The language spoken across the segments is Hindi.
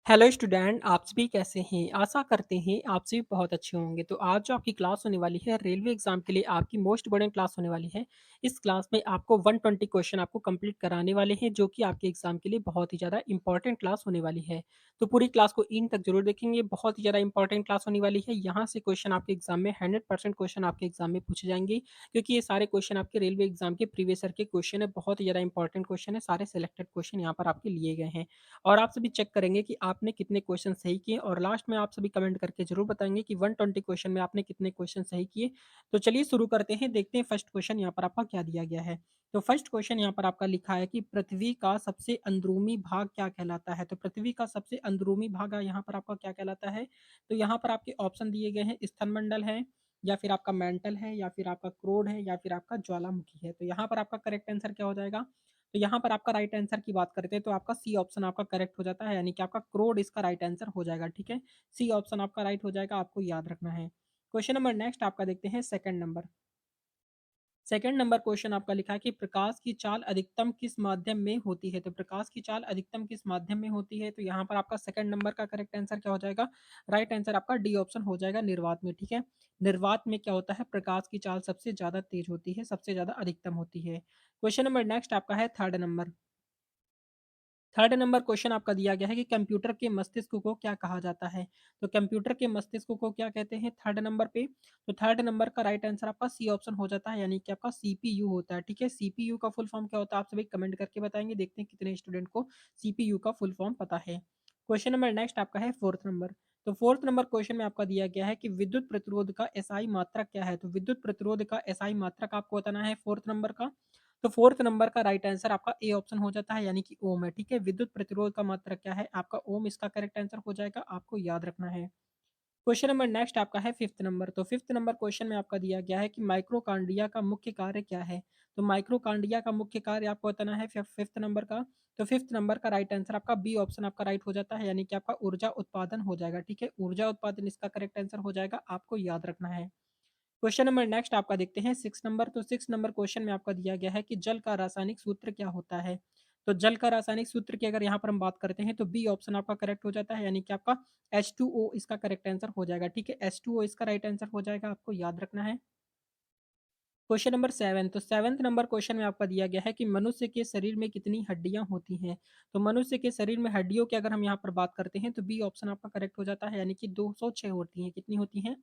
हेलो स्टूडेंट, आप सभी कैसे हैं? आशा करते हैं आप सभी बहुत अच्छे होंगे। तो आज जो आपकी क्लास होने वाली है रेलवे एग्जाम के लिए आपकी मोस्ट इम्पोर्टेंट क्लास होने वाली है। इस क्लास में आपको 120 क्वेश्चन आपको कंप्लीट कराने वाले हैं, जो कि आपके एग्जाम के लिए बहुत ही ज़्यादा इंपॉर्टेंट क्लास होने वाली है। तो पूरी क्लास को इन तक जरूर देखेंगे, बहुत ही ज़्यादा इंपॉर्टेंट क्लास होने वाली है। यहाँ से क्वेश्चन आपके एग्जाम में 100% क्वेश्चन आपके एग्जाम में पूछे जाएंगे, क्योंकि ये सारे क्वेश्चन आपके रेलवे एग्जाम के प्रीवियस ईयर के क्वेश्चन है। बहुत ही ज़्यादा इंपॉर्टेंट क्वेश्चन है, सारे सिलेक्टेड क्वेश्चन यहाँ पर आपके लिए गए हैं। और आप सभी चेक करेंगे कि आपने कितने क्वेश्चन सही किए, और लास्ट में आप सभी कमेंट करके जरूर बताएंगे कि 120 क्वेश्चन में आपने कितने क्वेश्चन सही किए। तो चलिए शुरू करते हैं, देखते हैं फर्स्ट क्वेश्चन यहाँ पर आपका क्या दिया गया है। तो फर्स्ट क्वेश्चन यहाँ पर आपका लिखा है कि पृथ्वी का सबसे अंदरूनी भाग क्या कहलाता है। तो पृथ्वी का सबसे अंदरूनी भाग यहाँ पर आपका क्या कहलाता है। तो यहाँ पर आपके ऑप्शन दिए गए हैं, स्थलमंडल है, या फिर आपका मेंटल है, या फिर आपका क्रोड है, या फिर आपका ज्वालामुखी है। तो यहाँ पर आपका करेक्ट आंसर क्या हो जाएगा। तो यहाँ पर आपका राइट आंसर की बात करते हैं तो आपका सी ऑप्शन आपका करेक्ट हो जाता है, यानी कि आपका क्रोड इसका राइट आंसर हो जाएगा। ठीक है, सी ऑप्शन आपका राइट हो जाएगा, आपको याद रखना है। क्वेश्चन नंबर नेक्स्ट आपका देखते हैं, second number. Second number question आपका लिखा है कि प्रकाश की चाल अधिकतम किस माध्यम में होती है। तो प्रकाश की चाल अधिकतम किस माध्यम में होती है। तो यहाँ पर आपका सेकंड नंबर का करेक्ट आंसर क्या हो जाएगा। राइट आंसर आपका डी ऑप्शन हो जाएगा, निर्वात में। ठीक है, निर्वात में क्या होता है, प्रकाश की चाल सबसे ज्यादा तेज होती है, सबसे ज्यादा अधिकतम होती है। क्वेश्चन नंबर नेक्स्ट आपका है third number. Third number question आपका दिया गया है कि कंप्यूटर के मस्तिष्क को क्या कहा जाता है। तो कंप्यूटर के मस्तिष्क को क्या कहते हैं थर्ड नंबर पे। तो थर्ड नंबर का राइट आंसर आपका सी ऑप्शन हो जाता है, यानी कि आपका सीपीयू होता है। ठीक है, सीपीयू का फुल फॉर्म क्या होता है आप सभी कमेंट करके बताएंगे, देखते हैं कितने स्टूडेंट को सीपीयू का फुल फॉर्म पता है। क्वेश्चन नंबर नेक्स्ट आपका है फोर्थ नंबर। तो फोर्थ नंबर क्वेश्चन में आपका दिया गया है कि विद्युत प्रतिरोध का एसआई मात्रक क्या है। तो विद्युत प्रतिरोध का एसआई मात्रक आपको बताना है फोर्थ नंबर का। तो फोर्थ नंबर का राइट आंसर आपका ए ऑप्शन हो जाता है, यानी कि ओम है। ठीक है, विद्युत प्रतिरोध का मात्रक क्या है आपका ओम, इसका करेक्ट आंसर हो जाएगा, आपको याद रखना है। क्वेश्चन नंबर नेक्स्ट आपका है फिफ्थ नंबर। तो फिफ्थ नंबर क्वेश्चन में आपका दिया गया है कि माइक्रोकांडिया का मुख्य कार्य क्या है। तो माइक्रोकांडिया का मुख्य कार्य आपको बताना है फिफ्थ नंबर का। तो फिफ्थ नंबर का राइट आंसर आपका बी ऑप्शन आपका राइट हो जाता है, यानी कि आपका ऊर्जा उत्पादन हो जाएगा। ठीक है, ऊर्जा उत्पादन इसका करेक्ट आंसर हो जाएगा, आपको याद रखना है। क्वेश्चन नंबर नेक्स्ट आपका देखते हैं सिक्स नंबर। तो सिक्स नंबर क्वेश्चन में आपका दिया गया है कि जल का रासायनिक सूत्र क्या होता है। तो जल का रासायनिक सूत्र की अगर यहाँ पर हम बात करते हैं तो बी ऑप्शन आपका करेक्ट हो जाता है, यानी कि आपका H2O इसका करेक्ट आंसर हो जाएगा। ठीक है, H2O इसका राइट आंसर हो जाएगा, आपको याद रखना है। Question number seven. तो सेवंथ नंबर क्वेश्चन में आपका दिया गया है कि मनुष्य के शरीर में कितनी हड्डियां होती हैं। तो मनुष्य के शरीर में हड्डियों की अगर हम यहाँ पर बात करते हैं तो बी ऑप्शन आपका करेक्ट हो जाता है, यानी कि 206 होती हैं। कितनी होती हैं,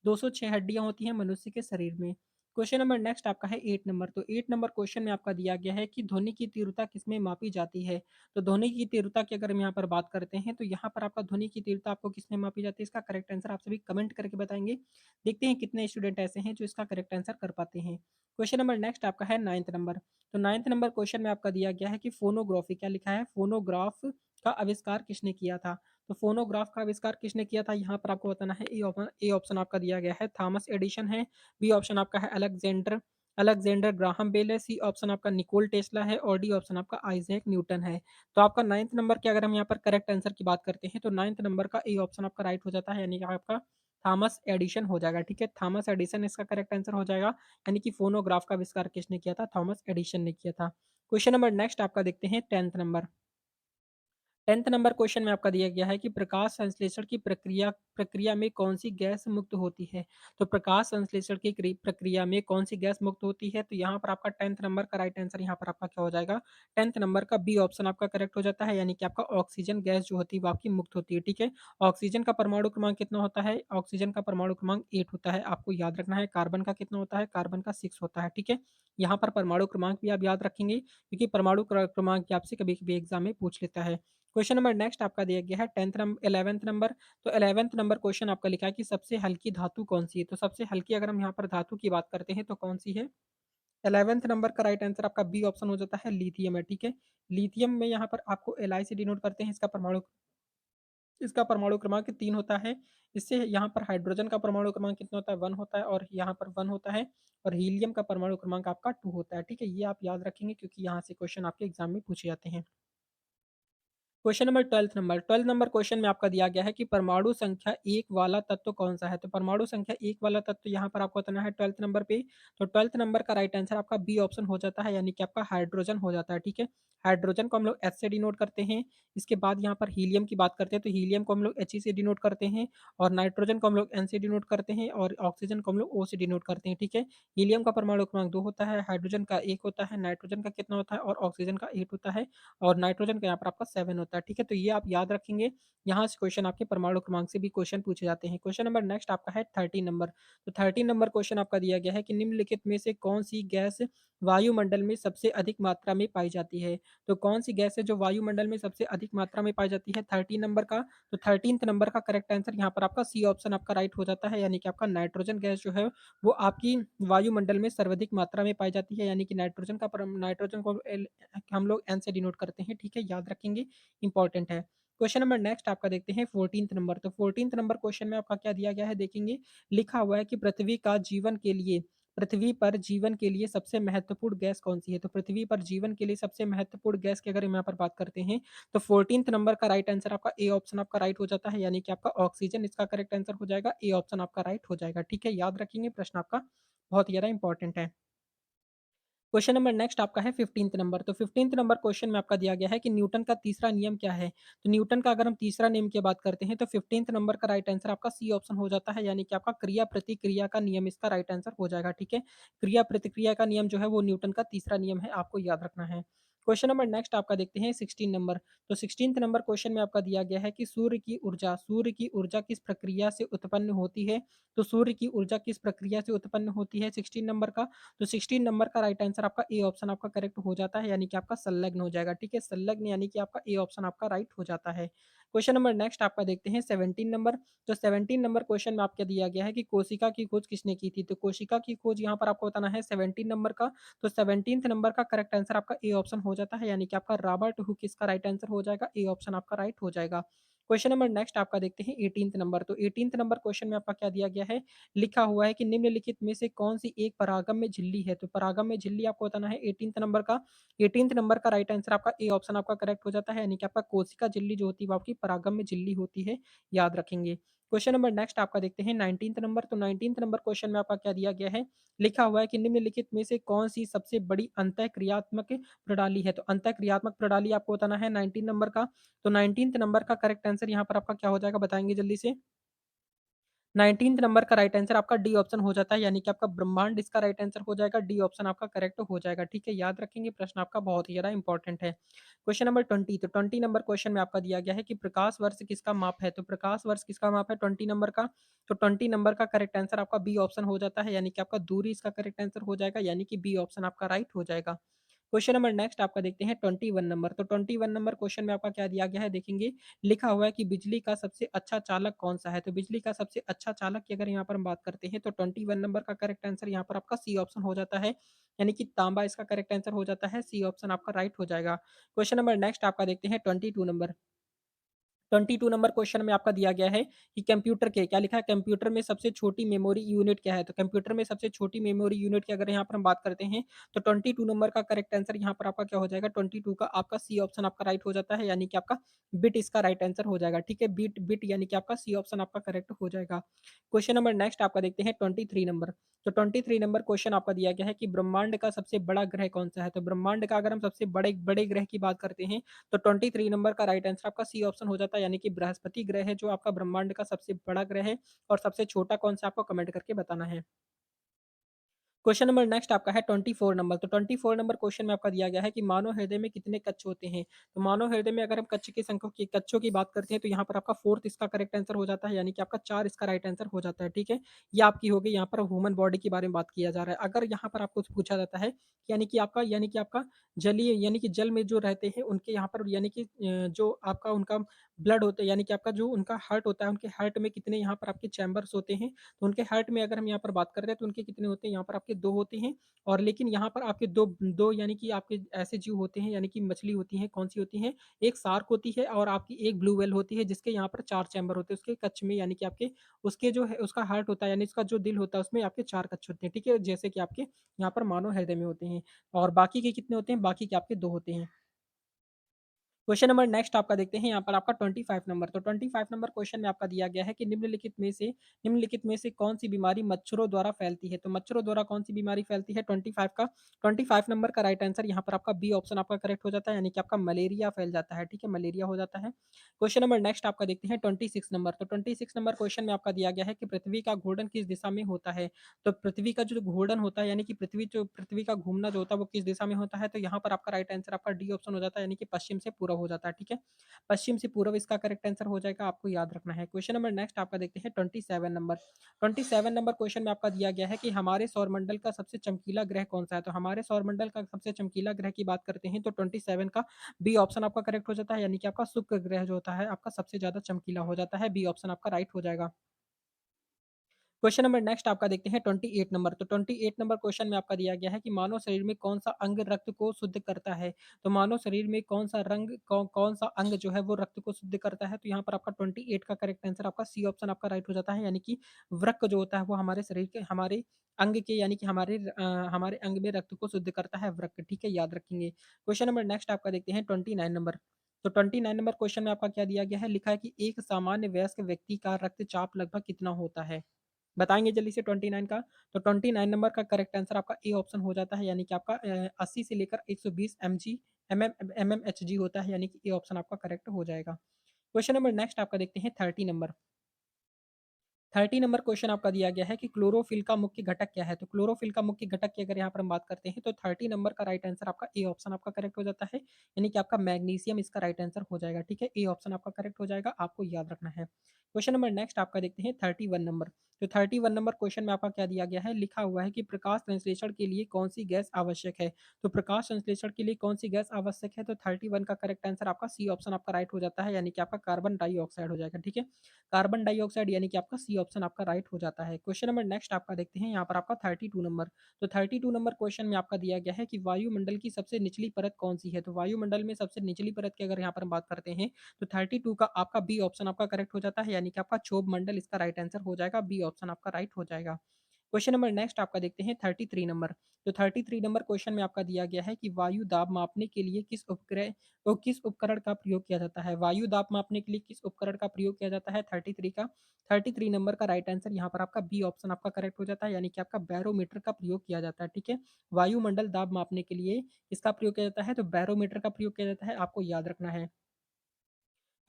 206 हड्डियां होती हैं मनुष्य के शरीर में। क्वेश्चन नंबर नेक्स्ट आपका है एट नंबर। तो एट नंबर क्वेश्चन में आपका दिया गया है कि ध्वनि की तीव्रता किसमें मापी जाती है। तो ध्वनि की तीव्रता की अगर हम यहाँ पर बात करते हैं तो यहाँ पर आपका ध्वनि की तीव्रता आपको किसमें मापी जाती है, इसका करेक्ट आंसर आप सभी कमेंट करके बताएंगे, देखते हैं कितने स्टूडेंट ऐसे हैं जो इसका करेक्ट आंसर कर पाते हैं। क्वेश्चन नंबर नेक्स्ट आपका है नाइन्थ नंबर। तो नाइन्थ नंबर क्वेश्चन में आपका दिया गया है कि फोनोग्राफी क्या लिखा है, फोनोग्राफ का आविष्कार किसने किया था। तो फोनोग्राफ का आविष्कार किसने किया था यहाँ पर आपको बताना है। ए ऑप्शन आपका दिया गया है थॉमस एडिशन है, बी ऑप्शन आपका है अलेक्जेंडर अलेक्जेंडर ग्राहम बेल है, सी ऑप्शन आपका निकोल टेस्ला है, और डी ऑप्शन आपका आइजैक न्यूटन है। तो आपका नाइन्थ नंबर के अगर हम यहाँ पर करेक्ट आंसर की बात करते हैं तो नाइन्थ नंबर का ए ऑप्शन आपका राइट हो जाता है, यानी कि आपका थॉमस एडिशन हो जाएगा। ठीक है, थॉमस एडिशन इसका करेक्ट आंसर हो जाएगा, यानी कि फोनोग्राफ का आविष्कार किसने किया था, थॉमस एडिशन ने किया था। क्वेश्चन नंबर नेक्स्ट आपका देखते हैं tenth number. Tenth number question में आपका दिया गया है कि प्रकाश संश्लेषण की प्रक्रिया प्रक्रिया में कौन सी गैस मुक्त होती है। तो प्रकाश संश्लेषण की प्रक्रिया में कौन सी गैस मुक्त होती है। तो यहाँ पर आपका टेंथ नंबर का राइट आंसर यहाँ पर आपका क्या हो जाएगा, टेंथ नंबर का बी ऑप्शन आपका करेक्ट हो जाता है, यानी कि आपका ऑक्सीजन गैस जो होती है वो आपकी मुक्त होती है। ठीक है, ऑक्सीजन का परमाणु क्रमांक कितना होता है, ऑक्सीजन का परमाणु क्रमांक 8 होता है, आपको याद रखना है। कार्बन का कितना होता है, कार्बन का 6 होता है। ठीक है, यहाँ पर परमाणु क्रमांक भी आप याद रखेंगे, क्योंकि परमाणु क्रमांक आपसे कभी कभी एग्जाम में पूछ लेता है। क्वेश्चन नंबर नेक्स्ट आपका दिया गया है टेंथ नंबर 11th नंबर। तो 11th नंबर क्वेश्चन आपका लिखा है कि सबसे हल्की धातु कौन सी है। तो सबसे हल्की अगर हम यहाँ पर धातु की बात करते हैं तो कौन सी है। 11th नंबर का राइट आंसर आपका बी ऑप्शन हो जाता है, लिथियम है। ठीक है, लिथियम में यहाँ पर आपको एल से डिनोट करते हैं, इसका परमाणु क्रमांक 3 होता है। इससे यहाँ पर हाइड्रोजन का परमाणु क्रमांक कितना होता है, 1 होता है, और यहाँ पर 1 होता है, और हीलियम का परमाणु क्रमांक आपका 2 होता है। ठीक है, ये आप याद रखेंगे क्योंकि यहाँ से क्वेश्चन आपके एग्जाम में पूछे जाते हैं। क्वेश्चन नंबर 12 नंबर क्वेश्चन में आपका दिया गया है कि परमाणु संख्या 1 वाला तत्व कौन-सा है? तो परमाणु संख्या 1 वाला तत्व यहाँ पर आपको बताना है 12th नंबर पे। तो 12th नंबर का राइट आंसर आपका बी ऑप्शन हो जाता है, यानी कि आपका हाइड्रोजन हो जाता है, ठीक है? हाइड्रोजन को हम लोग एच से डिनोट करते हैं। इसके बाद यहाँ पर हीलियम की बात करते हैं, तो हीलियम को हम लोग एच से डिनोट करते हैं और नाइट्रोजन को हम लोग एन से डिनोट करते हैं और ऑक्सीजन को हम लोग ओ से डिनोट करते हैं, ठीक है? हीलियम का परमाणु क्रमांक 2 होता है, हाइड्रोजन का 1 होता है, नाइट्रोजन का कितना होता है और ऑक्सीजन का 8 होता है। और नाइट्रोजन का यहाँ पर आपका 7 होता है, ठीक है? तो ये आप याद रखेंगे। यहाँ से क्वेश्चन आपके परमाणु क्रमांक से भी क्वेश्चन पूछे जाते हैं। क्वेश्चन नंबर नेक्स्ट आपका है 13 नंबर। तो 13 नंबर क्वेश्चन आपका दिया गया है कि निम्नलिखित में से कौन-सी गैस वायुमंडल में सबसे अधिक मात्रा में पाई जाती है? तो कौन-सी गैस है जो वायुमंडल में सबसे अधिक मात्रा में पाई जाती है 13 नंबर का? तो 13th नंबर का करेक्ट आंसर यहाँ पर आपका सी ऑप्शन आपका राइट हो जाता है, यानी कि आपका नाइट्रोजन गैस जो है वो आपकी वायुमंडल में सर्वाधिक मात्रा में पाई जाती है, यानी कि नाइट्रोजन को हम लोग एन से डिनोट करते हैं, ठीक है? याद रखेंगे, इंपॉर्टेंट है। क्वेश्चन नंबर नेक्स्ट आपका देखते हैं 14th नंबर। तो 14th नंबर क्वेश्चन में आपका क्या दिया गया है देखेंगे, लिखा हुआ है कि पृथ्वी पर जीवन के लिए सबसे महत्वपूर्ण गैस कौन-सी है? तो पृथ्वी पर जीवन के लिए सबसे महत्वपूर्ण गैस की अगर हम यहाँ पर बात करते हैं, तो 14th नंबर का राइट आंसर आपका ए ऑप्शन आपका राइट हो जाता है, यानी कि आपका ऑक्सीजन इसका करेक्ट आंसर हो जाएगा, ए ऑप्शन आपका राइट हो जाएगा, ठीक है? याद रखेंगे, प्रश्न आपका बहुत ही ज़्यादा इंपॉर्टेंट है। क्वेश्चन नंबर नेक्स्ट आपका है 15th नंबर। तो 15th नंबर क्वेश्चन में आपका दिया गया है कि न्यूटन का तीसरा नियम क्या है? तो न्यूटन का अगर हम तीसरा नियम की बात करते हैं, तो 15th नंबर का राइट आंसर आपका सी ऑप्शन हो जाता है, यानी कि आपका क्रिया-प्रतिक्रिया का नियम इसका राइट आंसर हो जाएगा, ठीक है? क्रिया-प्रतिक्रिया का नियम जो है वो न्यूटन का तीसरा नियम है, आपको याद रखना है। क्वेश्चन नंबर नेक्स्ट आपका देखते हैं 16 नंबर। तो 16th नंबर क्वेश्चन में आपका दिया गया है कि सूर्य की ऊर्जा किस प्रक्रिया से उत्पन्न होती है? तो सूर्य की ऊर्जा किस प्रक्रिया से उत्पन्न होती है 16 नंबर का? तो 16 नंबर का राइट आंसर आपका ए ऑप्शन आपका करेक्ट हो जाता है, यानी कि आपका संलग्न हो जाएगा, ठीक है? संलग्न यानी कि आपका ए ऑप्शन आपका राइट हो जाता है। क्वेश्चन नंबर नेक्स्ट आपका देखते हैं 17 नंबर। तो 17 नंबर क्वेश्चन में आपको दिया गया है कि कोशिका की खोज किसने की थी? तो कोशिका की खोज यहाँ पर आपको बताना है 17 नंबर का। तो 17th नंबर का करेक्ट आंसर आपका ए ऑप्शन हो जाता है, यानी कि आपका रॉबर्ट हुक इसका राइट आंसर हो जाएगा, ए ऑप्शन आपका राइट हो जाएगा। क्वेश्चन नंबर नेक्स्ट आपका देखते हैं 18th नंबर। तो 18th नंबर क्वेश्चन में आपका क्या दिया गया है, लिखा हुआ है कि निम्नलिखित में से कौन-सी एक परागम्य झिल्ली है? तो परागम्य झिल्ली आपको बताना है 18th नंबर का। 18th नंबर का राइट आंसर आपका ए ऑप्शन आपका करेक्ट हो जाता है, यानी कि आपका कोशिका झिल्ली जो होती है वो आपकी परागम्य झिल्ली होती है, याद रखेंगे। क्वेश्चन नंबर नेक्स्ट आपका देखते हैं 19th नंबर। तो 19th नंबर क्वेश्चन में आपका क्या दिया गया है, लिखा हुआ है कि निम्नलिखित में से कौन-सी सबसे बड़ी अंतःक्रियात्मक प्रणाली है? तो अंतःक्रियात्मक प्रणाली आपको बताना है 19 नंबर का। तो 19th नंबर का करेक्ट आंसर यहाँ पर आपका क्या हो जाएगा बताएँगे जल्दी से? 19th नंबर का राइट आंसर आपका डी ऑप्शन हो जाता है, यानी कि आपका ब्रह्मांड इसका राइट आंसर हो जाएगा, डी ऑप्शन आपका करेक्ट हो जाएगा, ठीक है? याद रखेंगे, प्रश्न आपका बहुत ही ज़्यादा इंपॉर्टेंट है। Question number 20। तो 20 नंबर क्वेश्चन में आपका दिया गया है कि प्रकाश वर्ष किसका माप है? तो प्रकाश वर्ष किसका माप है 20 नंबर का? तो 20 नंबर का करेक्ट आंसर आपका बी ऑप्शन हो जाता है, यानी कि आपका दूरी इसका करेक्ट आंसर हो जाएगा, यानी कि बी ऑप्शन आपका राइट हो जाएगा। क्वेश्चन नंबर नेक्स्ट आपका देखते हैं 21 नंबर। तो 21 नंबर क्वेश्चन में आपका क्या दिया गया है देखेंगे, लिखा हुआ है कि बिजली का सबसे अच्छा चालक कौन-सा है? तो बिजली का सबसे अच्छा चालक की अगर यहाँ पर हम बात करते हैं, तो 21 नंबर का करेक्ट आंसर यहाँ पर आपका सी ऑप्शन हो जाता है, यानी कि तांबा इसका करेक्ट आंसर हो जाता है, सी ऑप्शन आपका राइट हो जाएगा। क्वेश्चन नंबर नेक्स्ट आपका देखते हैं 22 नंबर। 22 नंबर क्वेश्चन में आपका दिया गया है कि कंप्यूटर के क्या लिखा है, कंप्यूटर में सबसे छोटी मेमोरी यूनिट क्या है? तो कंप्यूटर में सबसे छोटी मेमोरी यूनिट की अगर यहाँ पर हम बात करते हैं, तो 22 नंबर का करेक्ट आंसर यहाँ पर आपका क्या हो जाएगा, 22 का आपका सी ऑप्शन आपका राइट हो जाता है, यानी कि आपका बिट इसका राइट आंसर हो जाएगा, ठीक है? बिट बिट यानी कि आपका सी ऑप्शन आपका करेक्ट हो जाएगा। क्वेश्चन नंबर नेक्स्ट आपका देखते हैं 23 नंबर। तो 23 नंबर क्वेश्चन आपका दिया गया है कि ब्रह्मांड का सबसे बड़ा ग्रह कौन-सा है? तो ब्रह्मांड का अगर हम सबसे बड़े बड़े ग्रह की बात करते हैं, तो 23 नंबर का राइट आंसर आपका सी ऑप्शन हो जाता है, यानी कि बृहस्पति ग्रह है जो आपका ब्रह्मांड का सबसे बड़ा ग्रह है, और सबसे छोटा कौन-सा आपको कमेंट करके बताना है। क्वेश्चन नंबर नेक्स्ट आपका है 24 नंबर। तो 24 नंबर क्वेश्चन में आपका दिया गया है कि मानव हृदय में कितने कक्ष होते हैं? तो मानव हृदय में अगर हम कक्षों की बात करते हैं, तो यहाँ पर आपका 4th इसका करेक्ट आंसर हो जाता है, यानी कि आपका 4 इसका राइट आंसर हो जाता है, ठीक है? ये आपकी हो गई, यहाँ पर ह्यूमन बॉडी के बारे में बात किया जा रहा है। अगर यहाँ पर आपको पूछा जाता है, यानी कि आपका जलीय यानी कि जल में जो रहते हैं उनके यहाँ पर यानी कि जो आपका उनका ब्लड होता है, यानी कि आपका जो उनका हार्ट होता है, उनके हार्ट में कितने यहाँ पर आपके चैम्बर्स होते हैं? तो उनके हार्ट में अगर हम यहाँ पर बात कर रहे हैं, तो उनके कितने होते हैं? यहाँ पर आपके 2 होते हैं, और लेकिन यहाँ पर आपके 2 यानी कि आपके ऐसे जीव होते हैं, यानी कि मछली होती हैं, कौन-सी होती हैं? एक शार्क होती है और आपकी एक ब्लू व्हेल होती है, जिसके यहाँ पर 4 चैम्बर होते हैं उसके कक्ष में, यानी कि आपके उसके जो है उसका हार्ट होता है, यानी उसका जो दिल होता है उसमें आपके 4 कक्ष होते हैं, ठीक है? जैसे कि आपके यहाँ पर मानव हृदय में होते हैं, और बाकी के कितने होते हैं? बाकी के आपके 2 होते हैं। क्वेश्चन नंबर नेक्स्ट आपका देखते हैं यहाँ पर आपका 25 नंबर। तो 25 नंबर क्वेश्चन में आपका दिया गया है कि निम्नलिखित में से कौन-सी बीमारी मच्छरों द्वारा फैलती है? तो मच्छरों द्वारा कौन-सी बीमारी फैलती है? 25 नंबर का राइट आंसर यहाँ पर आपका बी ऑप्शन आपका करेक्ट हो जाता है, यानी कि आपका मलेरिया फैल जाता है, ठीक है? मलेरिया हो जाता है। क्वेश्चन नंबर नेक्स्ट आपका देखते हैं 26 नंबर। तो 26 नंबर क्वेश्चन में आपका दिया गया है कि पृथ्वी का घूर्णन किस दिशा में होता है? तो पृथ्वी का जो घूर्णन होता है, यानी कि पृथ्वी का घूमना जो होता है वो किस दिशा में होता है? तो यहाँ पर आपका राइट आंसर आपका डी ऑप्शन हो जाता है, यानी कि पश्चिम से पूरब हो जाता है, ठीक है? पश्चिम से पूरब इसका करेक्ट आंसर हो जाएगा, आपको याद रखना है। क्वेश्चन नंबर नेक्स्ट आपका देखते हैं 27 नंबर। 27 नंबर क्वेश्चन में आपका दिया गया है कि हमारे सौरमंडल का सबसे चमकीला ग्रह कौन-सा है? तो हमारे सौरमंडल का सबसे चमकीला ग्रह की बात करते हैं तो 27 का बी ऑप्शन आपका करेक्ट हो जाता है, यानी कि आपका शुक्र ग्रह जो होता है आपका सबसे ज़्यादा चमकीला हो जाता है। बी ऑप्शन आपका राइट हो जाएगा। क्वेश्चन नंबर नेक्स्ट आपका देखते हैं 28 नंबर। तो 28 नंबर क्वेश्चन में आपका दिया गया है कि मानव शरीर में कौन-सा अंग रक्त को शुद्ध करता है? तो मानव शरीर में कौन-सा अंग जो है वो रक्त को शुद्ध करता है? तो यहाँ पर आपका 28 का करेक्ट आंसर आपका सी ऑप्शन आपका राइट हो जाता है, यानी कि वृक्क जो होता है वो हमारे शरीर के हमारे अंग के यानी कि हमारे अंग में रक्त को शुद्ध करता है वृक्क, ठीक है? याद रखेंगे। क्वेश्चन नंबर नेक्स्ट आपका देखते हैं 29 नंबर। तो 29 नंबर क्वेश्चन में आपका क्या दिया गया है? लिखा है कि एक सामान्य वयस्क व्यक्ति का रक्तचाप लगभग कितना होता है? बताएँगे जल्दी से 29 का, तो 29 नंबर का करेक्ट आंसर आपका ए ऑप्शन हो जाता है, यानी कि आपका 80 से लेकर 120 एमएमएचजी होता है, यानी कि ए ऑप्शन आपका करेक्ट हो जाएगा। क्वेश्चन नंबर नेक्स्ट आपका देखते हैं 30 नंबर। 30 नंबर क्वेश्चन आपका दिया गया है कि क्लोरोफिल का मुख्य घटक क्या है? तो क्लोरोफिल का मुख्य घटक की अगर यहाँ पर हम बात करते हैं तो 30 नंबर का राइट आंसर आपका ए ऑप्शन आपका करेक्ट हो जाता है, यानी कि आपका मैग्नीशियम इसका राइट आंसर हो जाएगा, ठीक है? ए ऑप्शन आपका करेक्ट हो जाएगा, आपको याद रखना है। क्वेश्चन नंबर नेक्स्ट आपका देखते हैं 31 नंबर। तो 31 नंबर क्वेश्चन में आपका क्या दिया गया है? लिखा हुआ है कि प्रकाश संश्लेषण के लिए कौन-सी गैस आवश्यक है? तो प्रकाश संश्लेषण के लिए कौन-सी गैस आवश्यक है? तो 31 का करेक्ट आंसर आपका सी ऑप्शन आपका राइट हो जाता है, यानी कि आपका कार्बन डाइऑक्साइड हो जाएगा, ठीक है? कार्बन डाइऑक्साइड यानी कि आपका सी ऑप्शन आपका राइट हो जाता है। क्वेश्चन नंबर नेक्स्ट आपका देखते हैं यहाँ पर आपका 32 नंबर। तो 32 नंबर क्वेश्चन में आपका दिया गया है कि वायुमंडल की सबसे निचली परत कौन-सी है? तो वायुमंडल में सबसे निचली परत की अगर यहाँ पर हम बात करते हैं, तो 32 का आपका बी ऑप्शन आपका करेक्ट हो जाता है, यानी कि आपका क्षोभ मंडल इसका राइट आंसर हो जाएगा, बी ऑप्शन आपका राइट हो जाएगा। क्वेश्चन नंबर नेक्स्ट आपका देखते हैं 33 नंबर। तो 33 नंबर क्वेश्चन में आपका दिया गया है कि वायु दाब मापने के लिए किस उपकरण का प्रयोग किया जाता है? वायु दाब मापने के लिए किस उपकरण का प्रयोग किया जाता है? 33 नंबर का राइट आंसर यहाँ पर आपका बी ऑप्शन आपका करेक्ट हो जाता है, यानी कि आपका बैरोमीटर का प्रयोग किया जाता है, ठीक है? वायुमंडल दाब मापने के लिए किसका प्रयोग किया जाता है? तो बैरोमीटर का प्रयोग किया जाता है, आपको याद रखना है।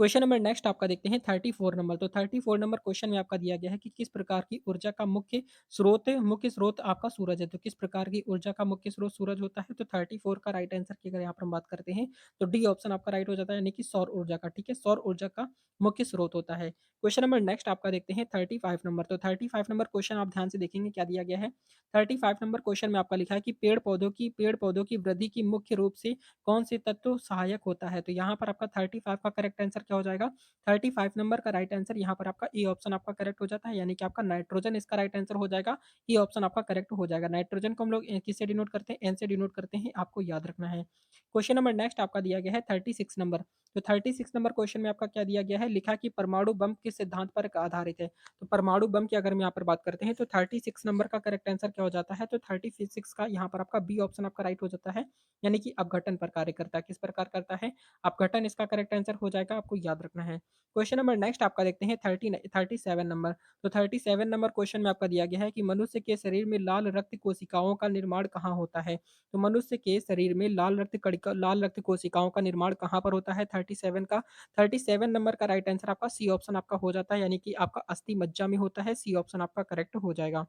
क्वेश्चन नंबर नेक्स्ट आपका देखते हैं 34 नंबर। तो 34 नंबर क्वेश्चन में आपका दिया गया है कि किस प्रकार की ऊर्जा का मुख्य स्रोत आपका सूरज है। तो किस प्रकार की ऊर्जा का मुख्य स्रोत सूरज होता है? तो 34 का राइट आंसर की अगर यहाँ पर हम बात करते हैं तो डी ऑप्शन आपका राइट हो जाता है, यानी कि सौर ऊर्जा का, ठीक है? सौर ऊर्जा का मुख्य स्रोत होता है। क्वेश्चन नंबर नेक्स्ट आपका देखते हैं 35 नंबर। तो 35 नंबर क्वेश्चन आप ध्यान से देखेंगे क्या दिया गया है। 35 नंबर क्वेश्चन में आपका लिखा है कि पेड़ पौधों की वृद्धि की मुख्य रूप से कौन से तत्व सहायक होता है? तो यहाँ पर आपका 35 का करेक्ट आंसर क्या हो जाएगा? 35 नंबर का राइट आंसर यहाँ पर आपका ए ऑप्शन आपका करेक्ट हो जाता है, यानी कि आपका नाइट्रोजन इसका राइट आंसर हो जाएगा। ए ऑप्शन आपका करेक्ट हो जाएगा। नाइट्रोजन को हम लोग किससे डिनोट करते हैं? एन से डिनोट करते हैं, आपको याद रखना है। क्वेश्चन नंबर नेक्स्ट आपका दिया गया है 36 नंबर। तो 36 नंबर क्वेश्चन में आपका क्या दिया गया है? लिखा कि परमाणु बम किस सिद्धांत पर आधारित है? तो परमाणु बम की अगर हम यहाँ पर बात करते हैं तो 36 नंबर का करेक्ट आंसर क्या हो जाता है? तो 36 का यहाँ पर आपका बी ऑप्शन आपका राइट हो जाता है, यानी कि अपघटन पर कार्य करता है। किस प्रकार करता है? अपघटन इसका करेक्ट आंसर हो जाएगा, आपको याद रखना है। क्वेश्चन नंबर नेक्स्ट आपका देखते हैं 37 नंबर। तो 37 नंबर क्वेश्चन में आपका दिया गया है कि मनुष्य के शरीर में लाल रक्त कोशिकाओं का निर्माण कहाँ होता है? तो मनुष्य के शरीर में लाल रक्त कोशिकाओं का निर्माण कहाँ पर होता है? 37 नंबर का राइट आंसर आपका सी ऑप्शन आपका हो जाता है, यानी कि आपका अस्थि मज्जा में होता है। सी ऑप्शन आपका करेक्ट हो जाएगा।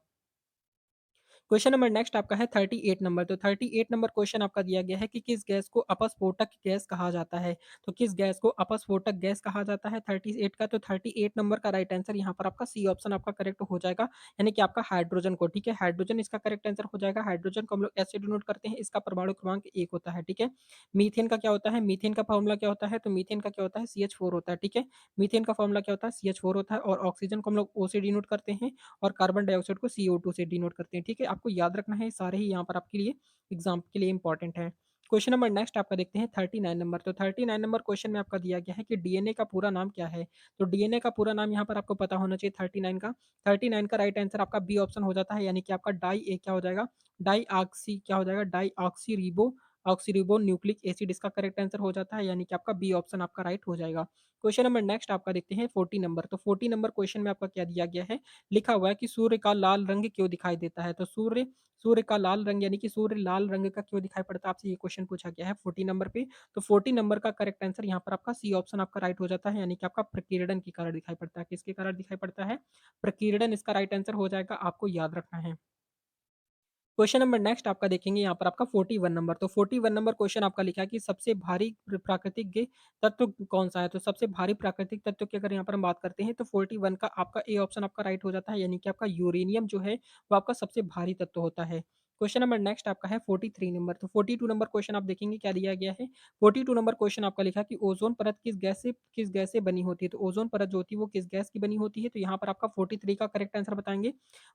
क्वेश्चन नंबर नेक्स्ट आपका है 38 नंबर। तो 38 नंबर क्वेश्चन आपका दिया गया है कि किस गैस को अपस्फोटक गैस कहा जाता है? तो किस गैस को अपस्फोटक गैस कहा जाता है 38 का? तो 38 नंबर का राइट आंसर यहाँ पर आपका सी ऑप्शन आपका करेक्ट हो जाएगा, यानी कि आपका हाइड्रोजन को, ठीक है? हाइड्रोजन इसका करेक्ट आंसर हो जाएगा। हाइड्रोजन को हम लोग ऐसे डिनोट करते हैं, इसका परमाणु क्रमांक 1 होता है, ठीक है? मीथेन का क्या होता है? मीथेन का फॉर्मूला क्या होता है? तो मीथेन का क्या होता है? CH4 होता है, ठीक है? मीथेन का फॉर्मूला क्या होता है? CH4 होता है, और ऑक्सीजन को हम लोग O से डिनोट करते हैं और कार्बन डाइऑक्साइड को CO2 से डिनोट करते हैं, ठीक है? आपको याद रखना है, सारे ही यहाँ पर आपके लिए एग्ज़ाम के लिए इम्पोर्टेंट है। क्वेश्चन नंबर नेक्स्ट आपका देखते हैं 39 नंबर। तो 39 नंबर क्वेश्चन में आपका दिया गया है कि डीएनए का पूरा नाम क्या है? तो डीएनए का पूरा नाम यहाँ पर आपको पता होना चाहिए 39 का। 39 का राइट आंसर आपका बी ऑप्शन हो जाता है, यानी कि आपका क्या हो जाएगा? डाईऑक्सी ऑक्सीरिबो न्यूक्लिक एसिड इसका करेक्ट आंसर हो जाता है, यानी कि आपका बी ऑप्शन आपका राइट हो जाएगा। क्वेश्चन नंबर नेक्स्ट आपका देखते हैं 40 नंबर। तो 40 नंबर क्वेश्चन में आपका क्या दिया गया है? लिखा हुआ है कि सूर्य का लाल रंग क्यों दिखाई देता है? तो सूर्य सूर्य का लाल रंग यानी कि सूर्य लाल रंग का क्यों दिखाई पड़ता है? आपसे ये क्वेश्चन पूछा गया है 40 नंबर पे। तो 40 नंबर का करेक्ट आंसर यहाँ पर आपका सी ऑप्शन आपका राइट हो जाता है, यानी कि आपका प्रकीर्णन के कारण दिखाई पड़ता है। किसके कारण दिखाई पड़ता है? प्रकीर्णन इसका राइट आंसर हो जाएगा, आपको याद रखना है। क्वेश्चन नंबर नेक्स्ट आपका देखेंगे यहाँ पर आपका 41 नंबर। तो 41 नंबर क्वेश्चन आपका लिखा है कि सबसे भारी प्राकृतिक तत्व कौन सा है? तो सबसे भारी प्राकृतिक तत्व की अगर यहाँ पर हम बात करते हैं तो 41 का आपका ए ऑप्शन आपका राइट हो जाता है, यानी कि आपका यूरेनियम जो है वो आपका सबसे भारी तत्व होता है। क्वेश्चन नंबर नेक्स्ट आपका है 43 नंबर। तो 42 नंबर क्वेश्चन आप देखेंगे क्या दिया गया है? 42 नंबर क्वेश्चन आपका लिखा है कि ओजोन परत किस गैस से बनी होती है? तो ओजोन परत जो होती है वो किस गैस की बनी होती है? तो यहाँ पर आपका 43 का करेक्ट आंसर बताएंगे।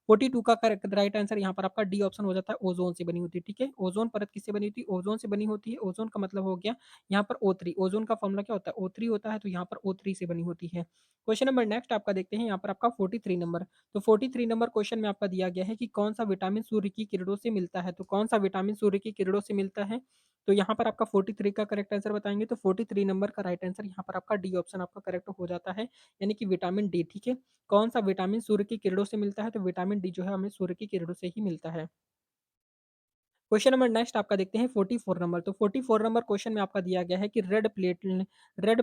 42 का करेक्ट राइट आंसर यहाँ पर आपका डी ऑप्शन हो जाता है, ओज़ोन से बनी होती है, ठीक है? ओज़ोन परत किससे बनी होती है? ओज़ोन से बनी होती है। ओज़ोन का मतलब हो गया यहाँ पर O3। ओज़ोन का फ़ॉर्मूला क्या होता है? O3 होता है, तो यहाँ पर O3 से बनी होती है। क्वेश्चन नंबर नेक्स्ट आपका देखते हैं यहाँ पर आपका 43 नंबर। तो 43 नंबर क्वेश्चन में आपका दिया गया है कि कौन-सा विटामिन सूर्य की किरणों से मिलता है? तो कौन-सा विटामिन सूर्य की किरणों से मिलता है? तो यहाँ पर आपका 43 का करेक्ट आंसर बताएँगे, तो 43 नंबर का राइट आंसर यहाँ पर आपका डी ऑप्शन आपका करेक्ट हो जाता है, यानी कि विटामिन डी, ठीक है? कौन-सा विटामिन सूर्य की किरणों से मिलता है? तो विटामिन डी जो है हमें सूर्य की किरणों से ही मिलता है। क्वेश्चन नंबर नेक्स्ट आपका देखते हैं 44 नंबर। तो 44 नंबर क्वेश्चन में आपका दिया गया है कि रेड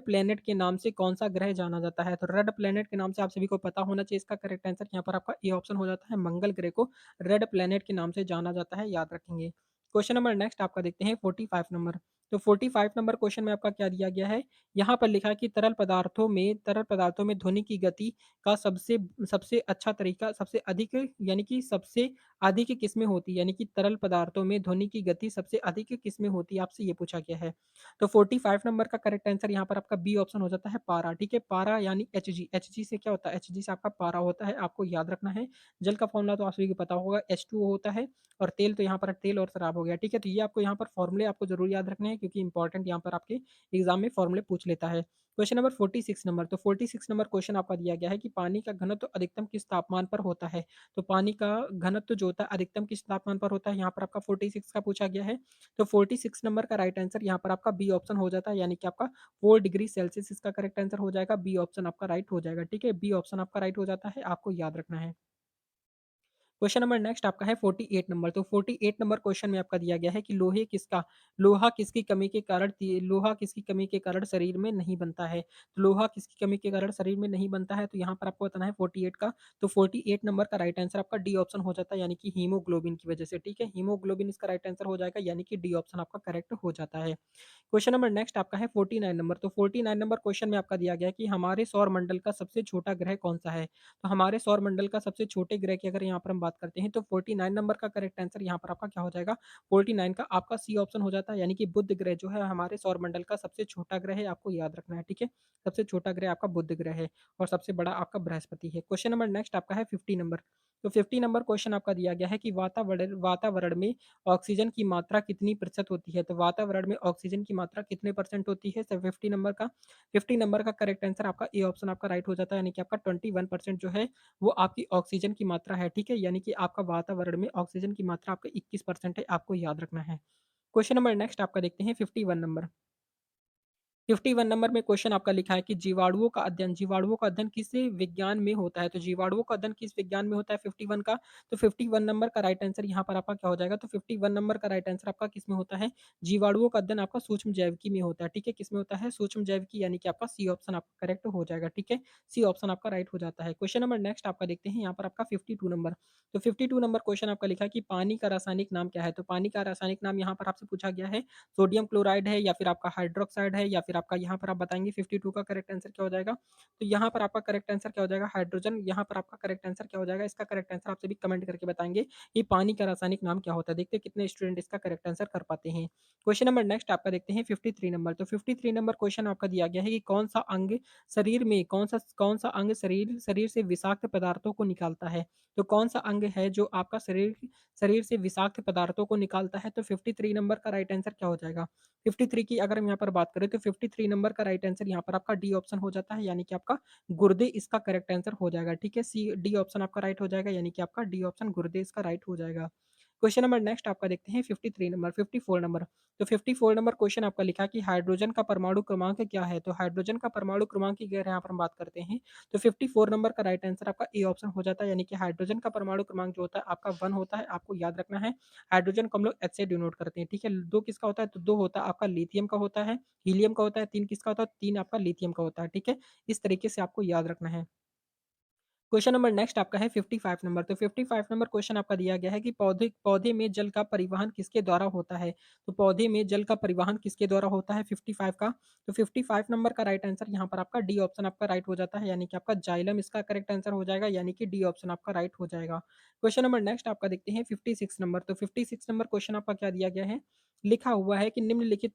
प्लैनेट के नाम से कौन-सा ग्रह जाना जाता है? तो रेड प्लैनेट के नाम से आप सभी को पता होना चाहिए, इसका करेक्ट आंसर यहाँ पर आपका ए ऑप्शन हो जाता है, मंगल ग्रह को रेड प्लैनेट के नाम से जाना जाता है, याद रखेंगे। क्वेश्चन नंबर नेक्स्ट आपका देखते हैं 45 नंबर। तो 45 नंबर क्वेश्चन में आपका क्या दिया गया है? यहाँ पर लिखा है कि तरल पदार्थों में ध्वनि की गति का सबसे सबसे अच्छा तरीका सबसे अधिक यानी कि सबसे अधिक किस्में होती है, यानी कि तरल पदार्थों में ध्वनि की गति सबसे अधिक किस्में होती है, आपसे ये पूछा गया है। तो 45 नंबर का करेक्ट आंसर यहाँ पर आपका बी ऑप्शन हो जाता है, पारा, ठीक है? पारा यानी एचजी। एचजी से क्या होता है? एचजी से आपका पारा होता है, आपको याद रखना है। जल का फॉर्मूला तो आप सभी को पता होगा, H2O होता है, और तेल तो यहाँ पर तेल और शराब हो गया, ठीक है? तो ये आपको यहाँ पर फॉर्मूले आपको ज़रूर याद रखने हैं, क्योंकि इंपॉर्टेंट यहाँ पर आपके एग्ज़ाम में फॉर्मूले पूछ लेता है। Question number 46 number. तो 46 नंबर क्वेश्चन आपका दिया गया है कि पानी का घनत्व अधिकतम किस तापमान पर होता है? तो पानी का घनत्व जो होता है अधिकतम किस तापमान पर होता है? यहाँ पर आपका 46 का पूछा गया है। तो 46 नंबर का राइट आंसर यहाँ पर आपका बी ऑप्शन हो जाता है, यानी कि आपका 4 डिग्री सेल्सियस इसका करेक्ट आंसर हो जाएगा। बी ऑप्शन आपका राइट हो जाएगा, ठीक है? बी ऑप्शन आपका राइट हो जाता है, आपको याद रखना है। क्वेश्चन नंबर नेक्स्ट आपका है 48 नंबर। तो 48 नंबर क्वेश्चन में आपका दिया गया है कि लोहा किसकी कमी के कारण शरीर में नहीं बनता है? तो लोहा किसकी कमी के कारण शरीर में नहीं बनता है? तो यहाँ पर आपको बताना है 48 का। तो 48 नंबर का राइट आंसर आपका डी ऑप्शन हो जाता है, यानी कि हीमोग्लोबिन की वजह से, ठीक है? हीमोग्लोबिन इसका राइट आंसर हो जाएगा, यानी कि डी ऑप्शन आपका करेक्ट हो जाता है। क्वेश्चन नंबर नेक्स्ट आपका है 49 नंबर। तो 49 नंबर क्वेश्चन में आपका दिया गया है कि हमारे सौर मंडल का सबसे छोटा ग्रह कौन-सा है? तो हमारे सौर मंडल का सबसे छोटे ग्रह की अगर यहाँ पर हम बात करते हैं तो 49 नंबर का करेक्ट आंसर यहाँ पर आपका क्या हो जाएगा? 49 का आपका सी ऑप्शन हो जाता है, यानी कि बुध ग्रह जो है हमारे सौर मंडल का सबसे छोटा ग्रह है, आपको याद रखना है, ठीक है? सबसे छोटा ग्रह आपका बुध ग्रह है और सबसे बड़ा आपका बृहस्पति है। क्वेश्चन नंबर नेक्स्ट आपका है 50 नंबर। तो 50 नंबर क्वेश्चन आपका दिया गया है कि वातावरण में ऑक्सीजन की मात्रा कितनी प्रतिशत होती है? तो वातावरण में ऑक्सीजन की मात्रा कितने परसेंट होती है? सर 50 नंबर का 50 नंबर का करेक्ट आंसर आपका ए ऑप्शन आपका राइट हो जाता है, यानी कि आपका 21% जो है वो आपकी ऑक्सीजन की मात्रा है, ठीक है? यानी कि आपका वातावरण में ऑक्सीजन की मात्रा आपका 21% है, आपको याद रखना है। क्वेश्चन नंबर नेक्स्ट आपका देखते हैं 51 नंबर। 51 नंबर में क्वेश्चन आपका लिखा है कि जीवाणुओं का अध्ययन किस विज्ञान में होता है? तो जीवाणुओं का अध्ययन किस विज्ञान में होता है 51 का? तो 51 नंबर का राइट आंसर यहाँ पर आपका क्या हो जाएगा? तो 51 नंबर का राइट आंसर आपका किसमें होता है? जीवाणुओं का अध्ययन आपका सूक्ष्म जैविकी में होता है, ठीक है? किसमें होता है? सूक्ष्म जैविकी, यानी कि आपका सी ऑप्शन आपका करेक्ट हो जाएगा, ठीक है? सी ऑप्शन आपका राइट हो जाता है। क्वेश्चन नंबर नेक्स्ट आपका देखते हैं यहाँ पर आपका 52 नंबर। तो 52 नंबर क्वेश्चन आपका लिखा है कि पानी का रासायनिक नाम क्या है? तो पानी का रासायनिक नाम यहाँ पर आपसे पूछा गया है, सोडियम क्लोराइड है या फिर आपका हाइड्रोक्साइड है या फिर आपका यहाँ पर आप बताएँगे 52 का करेक्ट आंसर क्या हो जाएगा? तो यहाँ पर आपका करेक्ट आंसर क्या हो जाएगा? हाइड्रोजन। यहाँ पर आपका करेक्ट आंसर क्या हो जाएगा? इसका करेक्ट आंसर आप सभी कमेंट करके बताएँगे कि पानी का रासायनिक नाम क्या होता है? देखते हैं कितने स्टूडेंट इसका करेक्ट आंसर कर पाते हैं। क्वेश्चन नंबर नेक्स्ट आपका देखते हैं 53 नंबर। तो 53 नंबर क्वेश्चन आपका दिया गया है कि कौन-सा अंग शरीर शरीर से विषाक्त पदार्थों को निकालता है? तो कौन-सा अंग है जो आपका शरीर शरीर से विषाक्त पदार्थों को निकालता है? तो 53 नंबर का राइट आंसर क्या हो जाएगा? 53 की अगर हम यहाँ पर बात करें तो 53 नंबर का राइट आंसर यहाँ पर आपका डी ऑप्शन हो जाता है, यानी कि आपका गुर्दे इसका करेक्ट आंसर हो जाएगा, ठीक है? डी ऑप्शन आपका राइट हो जाएगा, यानी कि आपका डी ऑप्शन गुर्दे इसका राइट हो जाएगा। क्वेश्चन नंबर नेक्स्ट आपका देखते हैं 53 नंबर 54 नंबर। तो 54 नंबर क्वेश्चन आपका लिखा कि हाइड्रोजन का परमाणु क्रमांक क्या है? तो हाइड्रोजन का परमाणु क्रमांक की अगर यहाँ पर हम बात करते हैं, तो 54 नंबर का राइट आंसर आपका ए ऑप्शन हो जाता है, यानी कि हाइड्रोजन का परमाणु क्रमांक जो होता है आपका 1 होता है, आपको याद रखना है। हाइड्रोजन को हम लोग एच से डिनोट करते हैं, ठीक है? 2 किसका होता है? तो 2 होता है आपका लिथियम का होता है, हीलियम का होता है, 3 किसका होता है? 3 आपका लिथियम का होता है, ठीक है? इस तरीके से आपको याद रखना है। क्वेश्चन नंबर नेक्स्ट आपका है 55 नंबर। तो 55 नंबर क्वेश्चन आपका दिया गया है कि पौधे पौधे में जल का परिवहन किसके द्वारा होता है? तो पौधे में जल का परिवहन किसके द्वारा होता है 55 का? तो 55 नंबर का राइट आंसर यहाँ पर आपका डी ऑप्शन आपका राइट हो जाता है, यानी कि आपका जाइलम इसका करेक्ट आंसर हो जाएगा, यानी कि डी ऑप्शन आपका राइट हो जाएगा। क्वेश्चन नंबर नेक्स्ट आपका देखते हैं 56 नंबर। तो 56 नंबर क्वेश्चन आपका क्या दिया गया है? लिखा हुआ है कि निम्नलिखित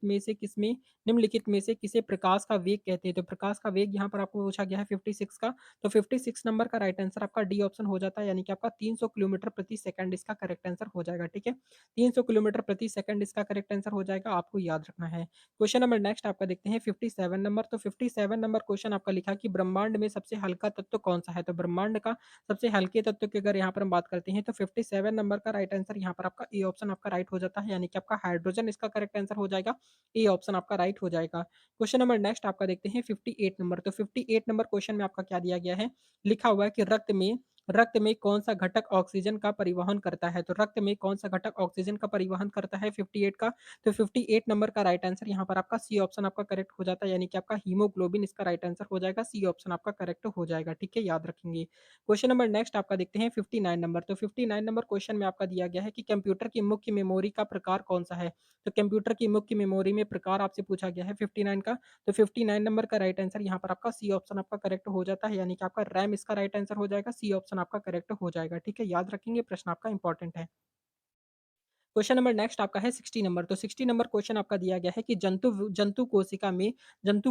में से किसे प्रकाश का वेग कहते हैं? तो प्रकाश का वेग यहाँ पर आपको पूछा गया है 56 का। तो 56 नंबर का राइट आंसर आपका डी ऑप्शन हो जाता है, यानी कि आपका 300 किलोमीटर प्रति सेकंड इसका करेक्ट आंसर हो जाएगा, ठीक है? 300 किलोमीटर प्रति सेकंड इसका करेक्ट आंसर हो जाएगा, आपको याद रखना है। क्वेश्चन नंबर नेक्स्ट आपका देखते हैं 57 नंबर। तो 57 नंबर क्वेश्चन आपका लिखा कि ब्रह्मांड में सबसे हल्का तत्व कौन-सा है? तो ब्रह्मांड का सबसे हल्के तत्व की अगर यहाँ पर हम बात करते हैं, तो 57 नंबर का राइट आंसर यहाँ पर आपका ए ऑप्शन आपका राइट हो जाता है, यानी कि आपका हाइड्रोजन इसका करेक्ट आंसर हो जाएगा। ए ऑप्शन आपका राइट हो जाएगा। क्वेश्चन नंबर नेक्स्ट आपका देखते हैं 58 नंबर। तो 58 नंबर क्वेश्चन में आपका क्या दिया गया है? लिखा हुआ है कि रक्त में कौन-सा घटक ऑक्सीजन का परिवहन करता है? तो रक्त में कौन-सा घटक ऑक्सीजन का परिवहन करता है 58 का? तो 58 नंबर का राइट आंसर यहाँ पर आपका सी ऑप्शन आपका करेक्ट हो जाता है, यानी कि आपका हीमोग्लोबिन इसका राइट आंसर हो जाएगा, सी ऑप्शन आपका करेक्ट हो जाएगा, ठीक है? याद रखेंगे। क्वेश्चन नंबर नेक्स्ट आपका देखते हैं 59 नंबर। तो 59 नंबर क्वेश्चन में आपका दिया गया है कि कंप्यूटर की मुख्य मेमोरी का प्रकार कौन-सा है? तो कंप्यूटर की मुख्य मेमोरी में प्रकार आपसे पूछा गया है 59 का। तो 59 नंबर का राइट आंसर यहाँ पर आपका सी ऑप्शन आपका करेक्ट हो जाता है, यानी कि आपका रैम इसका राइट आंसर हो जाएगा, सी ऑप्शन आपका करेक्ट हो जाएगा, ठीक है? याद रखेंगे, प्रश्न आपका इंपॉर्टेंट है। क्वेश्चन नंबर नेक्स्ट आपका है 60 नंबर। तो 60 नंबर क्वेश्चन आपका दिया गया है कि जंतु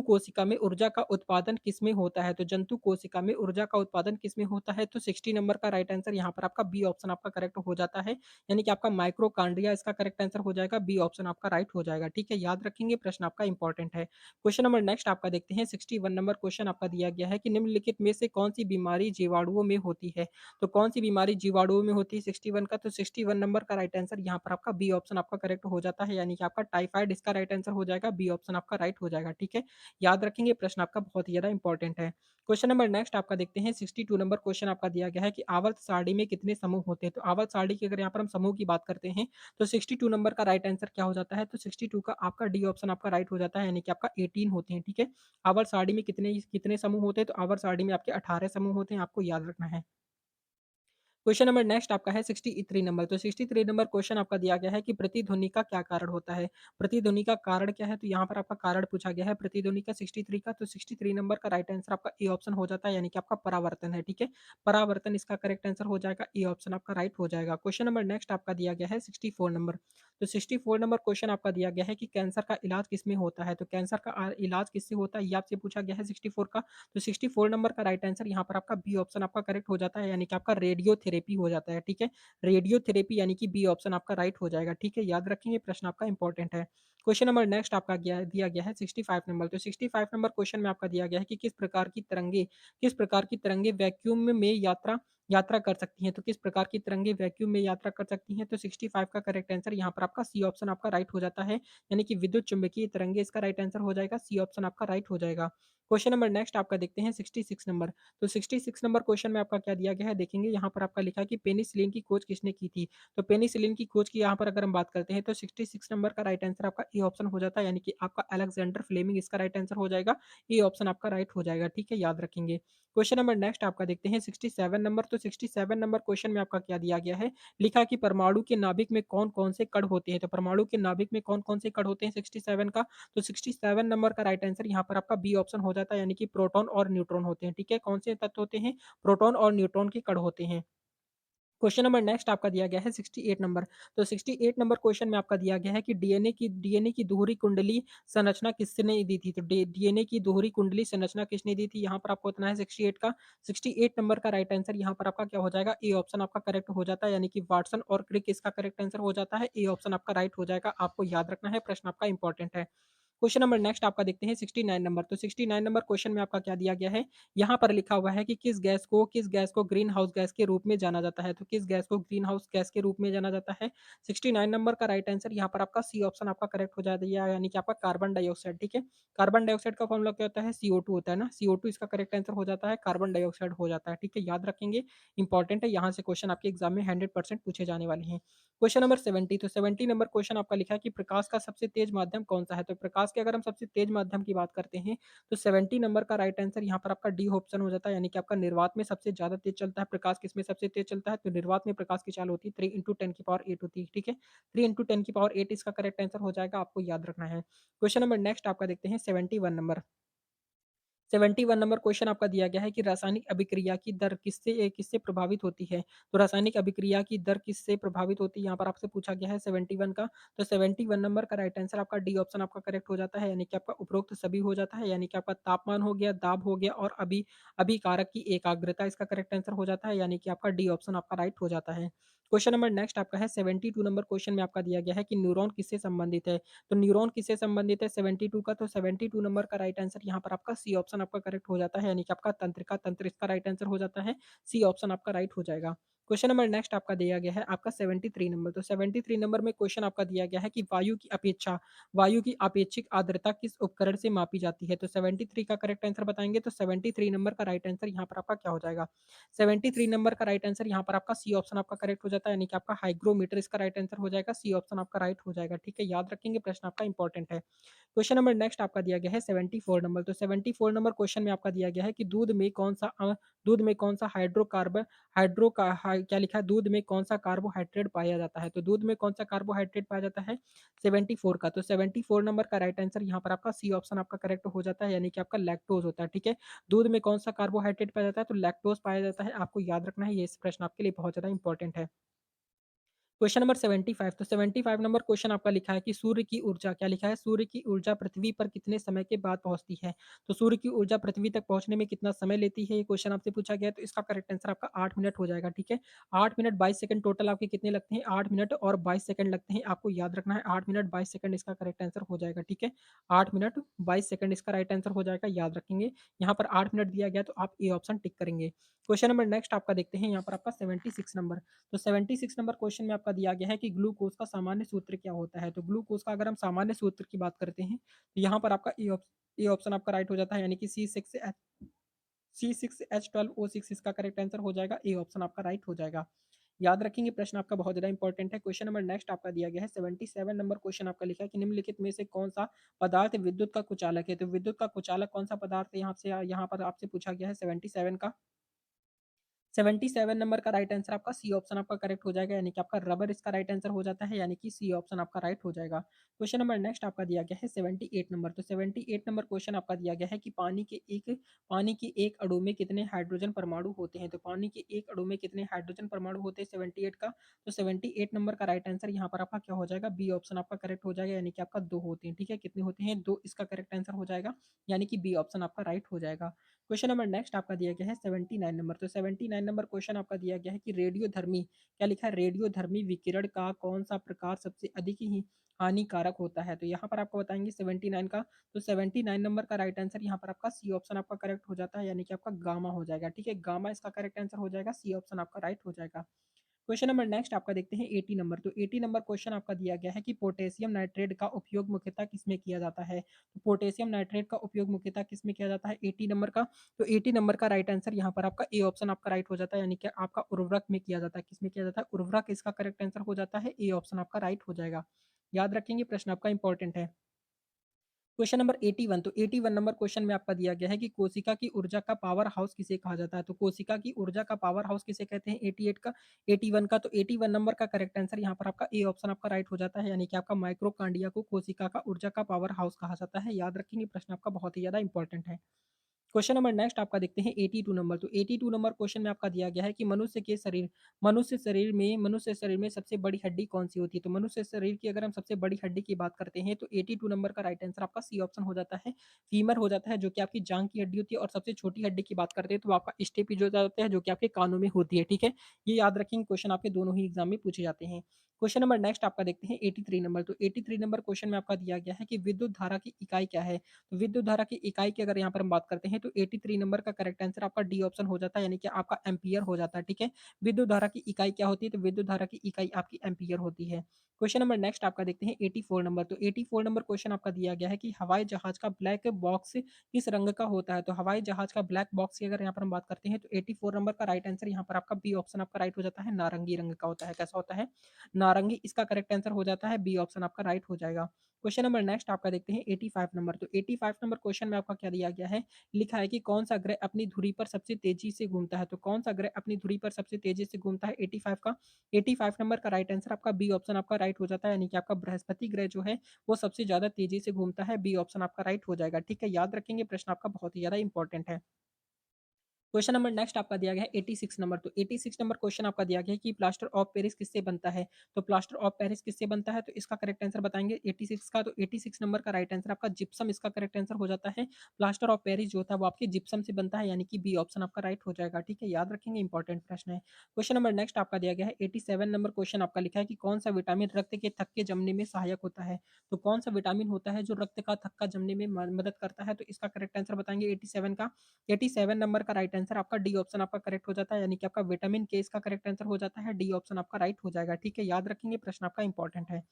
कोशिका में ऊर्जा का उत्पादन किसमें होता है? तो जंतु कोशिका में ऊर्जा का उत्पादन किसमें होता है? तो 60 नंबर का राइट आंसर यहाँ पर आपका बी ऑप्शन आपका करेक्ट हो जाता है, यानी कि आपका माइक्रोकांड्रिया इसका करेक्ट आंसर हो जाएगा, बी ऑप्शन आपका राइट हो जाएगा, ठीक है? याद रखेंगे, प्रश्न आपका इंपॉर्टेंट है। क्वेश्चन नंबर नेक्स्ट आपका देखते हैं 61 नंबर क्वेश्चन आपका दिया गया है कि निम्नलिखित में से कौन-सी बीमारी जीवाणुओं में होती है? तो कौन-सी बीमारी जीवाणुओं में होती है 61 का? तो 61 नंबर का राइट आंसर यहाँ पर आपका बी ऑप्शन आपका करेक्ट हो जाता है, यानी कि आपका टाइफाइड इसका राइट आंसर हो जाएगा, बी ऑप्शन आपका राइट हो जाएगा, ठीक है? याद रखेंगे, प्रश्न आपका बहुत ही ज़्यादा इंपॉर्टेंट है। क्वेश्चन नंबर नेक्स्ट आपका देखते हैं 62 नंबर क्वेश्चन आपका दिया गया है कि आवर्त सारणी में कितने समूह होते हैं? तो आवर्त सारणी की अगर यहाँ पर हम समूह की बात करते हैं, तो 62 नंबर का राइट आंसर क्या हो जाता है? तो 62 का आपका डी ऑप्शन आपका राइट हो जाता है, यानी कि आपका 18 होते हैं, ठीक है? आवर्त सारणी में कितने कितने समूह होते हैं? तो आवर्त सारणी में आपके 18 समूह होते हैं, आपको याद रखना है। क्वेश्चन नंबर नेक्स्ट आपका है 63 नंबर। तो 63 नंबर क्वेश्चन आपका दिया गया है कि प्रतिध्वनि का क्या कारण होता है? प्रतिध्वनि का कारण क्या है? तो यहाँ पर आपका कारण पूछा गया है प्रतिध्वनि का 63 का। तो 63 नंबर का राइट आंसर आपका ए ऑप्शन हो जाता है, यानी कि आपका परावर्तन है, ठीक है? परावर्तन इसका करेक्ट आंसर हो जाएगा, ए ऑप्शन आपका राइट हो जाएगा। क्वेश्चन नंबर नेक्स्ट आपका दिया गया है 64 नंबर। तो 64 नंबर क्वेश्चन आपका दिया गया है कि कैंसर का इलाज किसमें होता है? तो कैंसर का इलाज किससे होता है? ये आपसे पूछा गया है 64 का। तो 64 नंबर का राइट आंसर यहाँ पर आपका बी ऑप्शन आपका करेक्ट हो जाता है, यानी कि आपका रेडियोथेरेपी हो जाता है, ठीक है? रेडियोथेरेपी यानी कि बी ऑप्शन आपका राइट हो जाएगा, ठीक है? याद रखेंगे, प्रश्न आपका इंपॉर्टेंट है। क्वेश्चन नंबर नेक्स्ट आपका दिया गया है 65 नंबर। तो 65 नंबर क्वेश्चन में आपका दिया गया है कि किस प्रकार की तरंगे वैक्यूम में यात्रा यात्रा कर सकती हैं? तो किस प्रकार की तरंगे वैक्यूम में यात्रा कर सकती हैं? तो 65 का करेक्ट आंसर यहाँ पर आपका सी ऑप्शन आपका राइट हो जाता है, यानी कि विद्युत चुम्बकीय तरंगे इसका राइट आंसर हो जाएगा, सी ऑप्शन आपका राइट हो जाएगा। क्वेश्चन नंबर नेक्स्ट आपका देखते हैं 66 नंबर। तो 66 नंबर क्वेश्चन में आपका क्या दिया गया है देखेंगे, यहाँ पर आपका लिखा है कि पेनिसिलिन की खोज किसने की थी? तो पेनिसिलिन की खोज की यहाँ पर अगर हम बात करते हैं, तो 66 नंबर का राइट आंसर आपका ए ऑप्शन हो जाता है, यानी कि आपका अलेक्जेंडर फ्लेमिंग इसका राइट आंसर हो जाएगा, ए ऑप्शन आपका राइट हो जाएगा, ठीक है? याद रखेंगे। क्वेश्चन नंबर नेक्स्ट आपका देखते हैं 67 नंबर। तो 67 नंबर क्वेश्चन में आपका क्या दिया गया है, लिखा कि परमाणु के नाभिक में कौन-कौन से कण होते हैं? तो परमाणु के नाभिक में कौन-कौन से कण होते हैं 67 का? तो 67 नंबर का राइट आंसर यहाँ पर आपका बी ऑप्शन हो जाता है, यानी कि प्रोटॉन और न्यूट्रॉन होते हैं, ठीक है? कौन से तत्व होते हैं? प्रोटॉन और न्यूट्रॉन के कण होते हैं। क्वेश्चन नंबर नेक्स्ट आपका दिया गया है 68 नंबर। तो 68 नंबर क्वेश्चन में आपका दिया गया है कि डीएनए की दोहरी कुंडली संरचना किसने दी थी? तो डीएनए की दोहरी कुंडली संरचना किसने दी थी? यहाँ पर आपको बताना है 68 का। 68 नंबर का राइट आंसर यहाँ पर आपका क्या हो जाएगा? ए ऑप्शन आपका करेक्ट हो जाता है, यानी कि वाटसन और क्रिक इसका करेक्ट आंसर हो जाता है। ए ऑप्शन आपका राइट हो जाएगा। आपको याद रखना है, प्रश्न आपका इंपॉर्टेंट है। क्वेश्चन नंबर नेक्स्ट आपका देखते हैं 69 नंबर। तो 69 नंबर क्वेश्चन में आपका क्या दिया गया है, यहाँ पर लिखा हुआ है कि किस गैस को ग्रीन हाउस गैस के रूप में जाना जाता है। तो किस गैस को ग्रीन हाउस गैस के रूप में जाना जाता है? 69 नंबर का राइट आंसर यहाँ पर आपका सी ऑप्शन आपका करेक्ट हो जाएगा, यानी कि आपका कार्बन डाइऑक्साइड, ठीक है। कार्बन डाइऑक्साइड का फॉर्मूला क्या होता है? CO2 होता है ना, CO2 इसका करेक्ट आंसर हो जाता है, कार्बन डाइऑक्साइड हो जाता है, ठीक है। याद रखेंगे, इंपॉर्टेंट है, यहाँ से क्वेश्चन आपके एग्जाम में 100% पूछे जाने वाले हैं। क्वेश्चन नंबर 70, तो 70 नंबर क्वेश्चन आपका लिखा है कि प्रकाश का सबसे तेज माध्यम कौन-सा है? तो प्रकाश के अगर हम सबसे तेज माध्यम की बात करते हैं, तो 70 नंबर का राइट आंसर यहाँ पर आपका डी ऑप्शन हो जाता है, यानी कि आपका निर्वात में सबसे ज़्यादा तेज चलता है। प्रकाश किसमें सबसे तेज चलता है? तो निर्वात में प्रकाश की चाल होती है 3 इंटू 10 की पावर 8 होती है, ठीक है। 3 इंटू 10 की पावर 8 इसका करेक्ट आंसर हो जाएगा, आपको याद रखना है। क्वेश्चन नंबर नेक्स्ट आपका देखते हैं 71 नंबर। 71 नंबर क्वेश्चन आपका दिया गया है कि रासायनिक अभिक्रिया की दर किससे प्रभावित होती है? तो रासायनिक अभिक्रिया की दर किससे प्रभावित होती है? यहाँ पर आपसे पूछा गया है 71 का। तो 71 नंबर का राइट आंसर आपका डी ऑप्शन आपका करेक्ट हो जाता है, यानी कि आपका उपरोक्त सभी हो जाता है, यानी कि आपका तापमान हो गया, दाब हो गया और अभिकारक की एकाग्रता इसका करेक्ट आंसर हो जाता है, यानी कि आपका डी ऑप्शन आपका राइट हो जाता है। क्वेश्चन नंबर नेक्स्ट आपका है 72 नंबर क्वेश्चन में आपका दिया गया है कि न्यूरॉन किससे संबंधित है? तो न्यूरॉन किससे संबंधित है 72 का? तो 72 नंबर का राइट आंसर यहाँ पर आपका सी ऑप्शन आपका करेक्ट हो जाता है, यानी कि आपका तंत्रिका तंत्र इसका राइट आंसर हो जाता है। सी ऑप्शन आपका राइट हो जाएगा। क्वेश्चन नंबर नेक्स्ट आपका दिया गया है आपका 73 नंबर। तो 73 नंबर में क्वेश्चन आपका दिया गया है कि वायु की अपेक्षिक आर्द्रता किस उपकरण से मापी जाती है? तो 73 का करेक्ट आंसर बताएंगे, तो 73 नंबर का राइट आंसर यहाँ पर आपका क्या हो जाएगा? 73 नंबर का राइट आंसर यहाँ पर आपका सी ऑप्शन आपका करेक्ट हो जाता है, यानी कि आपका हाइग्रोमीटर इसका राइट आंसर हो जाएगा। सी ऑप्शन आपका राइट हो जाएगा, ठीक है। याद रखेंगे, प्रश्न आपका इंपॉर्टेंट है। क्वेश्चन नंबर नेक्स्ट आपका दिया गया है 74 नंबर। तो 74 नंबर क्वेश्चन में आपका दिया गया है कि दूध में कौन सा हाइड्रोकार्बन हाइड्रो का हाइ क्या लिखा है? दूध में कौन सा कार्बोहाइड्रेट पाया जाता है? तो दूध में कौन सा कार्बोहाइड्रेट पाया जाता है? 74 का। तो 74 नंबर का राइट आंसर यहाँ पर आपका सी ऑप्शन आपका करेक्ट हो जाता है, यानी कि आपका लैक्टोज़ होता है, ठीक है। दूध में कौन सा कार्बोहाइड्रेट पाया जाता है? तो लैक्टोज़ पाया जाता है। आपको याद रखना है, ये प्रश्न आपके लिए बहुत ज़्यादा इंपॉर्टेंट है। क्वेश्चन नंबर 75, तो 75 नंबर क्वेश्चन आपका लिखा है कि सूर्य की ऊर्जा क्या लिखा है? सूर्य की ऊर्जा पृथ्वी पर कितने समय के बाद पहुँचती है? तो सूर्य की ऊर्जा पृथ्वी तक पहुँचने में कितना समय लेती है? ये क्वेश्चन आपसे पूछा गया है, तो इसका करेक्ट आंसर आपका 8 मिनट हो जाएगा, ठीक है। 8 मिनट 22 सेकंड टोटल आपके कितने लगते हैं? 8 मिनट और 22 सेकंड लगते हैं। आपको याद रखना है, 8 मिनट 22 सेकंड इसका करेक्ट आंसर हो जाएगा, ठीक है। 8 मिनट 22 सेकंड इसका राइट आंसर हो जाएगा, याद रखेंगे। यहाँ पर 8 मिनट दिया गया, तो आप ए ऑप्शन टिक करेंगे। क्वेश्चन नंबर नेक्स्ट आपका देखते हैं यहाँ पर आपका 76 नंबर। तो 76 नंबर क्वेश्चन में आपका दिया गया है कि ग्लूकोज का सामान्य सूत्र क्या होता है? तो ग्लूकोज का अगर हम सामान्य सूत्र की बात करते हैं, तो यहाँ पर आपका ए ऑप्शन आपका राइट हो जाता है, यानी कि C6H12O6 इसका करेक्ट आंसर हो जाएगा। ए ऑप्शन आपका राइट हो जाएगा। याद रखेंगे, प्रश्न आपका बहुत ज़्यादा इंपॉर्टेंट है। क्वेश्चन नंबर नेक्स्ट आपका दिया गया है 77 नंबर क्वेश्चन आपका लिखा है कि निम्नलिखित में से कौन-सा पदार्थ विद्युत का कुचालक है? तो विद्युत का कुचालक कौन-सा पदार्थ है यहाँ पर आपसे पूछा गया है 77 का। 77 नंबर का राइट आंसर आपका सी ऑप्शन आपका करेक्ट हो जाएगा, यानी कि आपका रबर इसका राइट आंसर हो जाता है, यानी कि सी ऑप्शन आपका राइट हो जाएगा। क्वेश्चन नंबर नेक्स्ट आपका दिया गया है 78 नंबर। तो 78 नंबर क्वेश्चन आपका दिया गया है कि पानी के एक अणु में कितने हाइड्रोजन परमाणु होते हैं? तो पानी के एक अणु में कितने हाइड्रोजन परमाणु होते हैं 78 का? तो 78 नंबर का राइट आंसर यहाँ पर आपका क्या हो जाएगा? बी ऑप्शन आपका करेक्ट हो जाएगा, यानी कि आपका 2 होते हैं, ठीक है। कितने होते हैं? 2 इसका करेक्ट आंसर हो जाएगा, यानी कि बी ऑप्शन आपका राइट हो जाएगा। क्वेश्चन नंबर नेक्स्ट आपका दिया गया है 79 नंबर। तो 79 नंबर क्वेश्चन आपका दिया गया है कि रेडियोधर्मी क्या लिखा है? रेडियोधर्मी विकिरण का कौन सा प्रकार सबसे अधिक ही हानिकारक होता है? तो यहाँ पर आपको बताएंगे 79 का। तो 79 नंबर का राइट आंसर यहाँ पर आपका सी ऑप्शन आपका करेक्ट हो जाता है, यानी कि आपका गामा हो जाएगा, ठीक है। गामा इसका करेक्ट आंसर हो जाएगा, सी ऑप्शन आपका राइट हो जाएगा। क्वेश्चन नंबर नेक्स्ट आपका देखते हैं 80 नंबर। तो 80 नंबर क्वेश्चन आपका दिया गया है कि पोटेशियम नाइट्रेट का उपयोग मुख्यतः किसमें किया जाता है? तो पोटेशियम नाइट्रेट का उपयोग मुख्यतः किसमें किया जाता है 80 नंबर का? तो 80 नंबर का राइट आंसर यहाँ पर आपका ए ऑप्शन आपका राइट हो जाता है, यानी कि आपका उर्वरक में किया जाता है। किसमें किया जाता है? उर्वरक इसका करेक्ट आंसर हो जाता है, ए ऑप्शन आपका राइट हो जाएगा। याद रखेंगे, प्रश्न आपका इंपॉर्टेंट है। क्वेश्चन नंबर 81, तो 81 नंबर क्वेश्चन में आपका दिया गया है कि कोशिका की ऊर्जा का पावर हाउस किसे कहा जाता है? तो कोशिका की ऊर्जा का पावर हाउस किसे कहते हैं 88 का 81 का? तो 81 नंबर का करेक्ट आंसर यहाँ पर आपका ए ऑप्शन आपका राइट हो जाता है, यानी कि आपका माइक्रोकांडिया को कोशिका का ऊर्जा का पावर हाउस कहा जाता है। याद रखेंगे, प्रश्न आपका बहुत ही ज़्यादा इंपॉर्टेंट है। क्वेश्चन नंबर नेक्स्ट आपका देखते हैं 82 नंबर। तो 82 नंबर क्वेश्चन में आपका दिया गया है कि मनुष्य शरीर में सबसे बड़ी हड्डी कौन-सी होती है? तो मनुष्य शरीर की अगर हम सबसे बड़ी हड्डी की बात करते हैं, तो 82 नंबर का राइट आंसर आपका सी ऑप्शन हो जाता है, फीमर हो जाता है, जो कि आपकी जाँघ की हड्डी होती है। और सबसे छोटी हड्डी की बात करते हैं, तो वो आपका स्टेपिज हो जाता है, जो कि आपके कानों में होती है, ठीक है? ये याद रखेंगे, क्वेश्चन आपके दोनों ही एग्ज़ाम में पूछे जाते हैं। क्वेश्चन नंबर नेक्स्ट आपका देखते हैं 83 नंबर। तो 83 नंबर क्वेश्चन में आपका दिया गया है कि विद्युत धारा की इकाई क्या है? तो विद्युत धारा की इकाई की अगर यहाँ पर हम बात करते हैं तो 83 नंबर का करेक्ट आंसर आपका डी ऑप्शन हो जाता है, यानी कि आपका एम्पीयर हो जाता है, ठीक है? विद्युत धारा की इकाई क्या होती है? तो विद्युत धारा की इकाई आपकी एम्पीयर होती है। क्वेश्चन नंबर नेक्स्ट आपका देखते हैं 84 नंबर। तो 84 नंबर क्वेश्चन आपका दिया गया है कि हवाई जहाज का ब्लैक बॉक्स किस रंग का होता है? तो हवाई जहाज का ब्लैक बॉक्स की अगर यहाँ पर हम बात करते हैं तो 84 नंबर का राइट आंसर यहाँ पर आपका बी ऑप्शन आपका राइट हो जाता है, नारंगी रंग का होता है। कैसा होता है? नारंगी इसका करेक्ट आंसर हो जाता है, बी ऑप्शन आपका राइट हो जाएगा। क्वेश्चन नंबर नेक्स्ट आपका देखते हैं 85 नंबर। तो 85 नंबर क्वेश्चन में आपका क्या दिया गया है? लिखा है कि कौन सा ग्रह अपनी धुरी पर सबसे तेजी से घूमता है? तो कौन सा ग्रह अपनी धुरी पर सबसे तेजी से घूमता है 85 का? 85 नंबर का राइट आंसर आपका बी ऑप्शन आपका राइट हो जाता है, यानी कि आपका बृहस्पति ग्रह जो है वो सबसे ज्यादा तेजी से घूमता है, बी ऑप्शन आपका राइट हो जाएगा। ठीक है, याद रखेंगे, प्रश्न आपका बहुत ही ज्यादा इंपॉर्टेंट है। क्वेश्चन नंबर नेक्स्ट आपका दिया गया है 86 नंबर। तो 86 नंबर क्वेश्चन आपका दिया गया है कि प्लास्टर ऑफ पेरिस किससे बनता है? तो प्लास्टर ऑफ पेरिस किससे बनता है? तो इसका करेक्ट आंसर बताएंगे 86 का। तो 86 नंबर का राइट आंसर आपका जिप्सम इसका करेक्ट आंसर हो जाता है। प्लास्टर ऑफ पेरिस जो होता है वो आपके जिप्सम से बनता है, यानी कि बी ऑप्शन आपका राइट हो जाएगा। ठीक है, याद रखेंगे, इंपॉर्टेंट प्रश्न है। क्वेश्चन नंबर नेक्स्ट आपका दिया गया है 87 नंबर क्वेश्चन आपका लिखा है कि कौन सा विटामिन रक्त के थक्के जमने में सहायक होता है? तो कौन सा विटामिन होता है जो रक्त का थक्का जमने में मदद करता है? तो इसका करेक्ट आंसर बताएंगे 87 का। 87 नंबर का राइट आंसर आपका डी ऑप्शन आपका करेक्ट हो जाता है, यानी कि आपका विटामिन के इसका करेक्ट आंसर हो जाता है, डी ऑप्शन आपका राइट हो जाएगा। ठीक है, याद रखेंगे, प्रश्न आपका इंपॉर्टेंट है।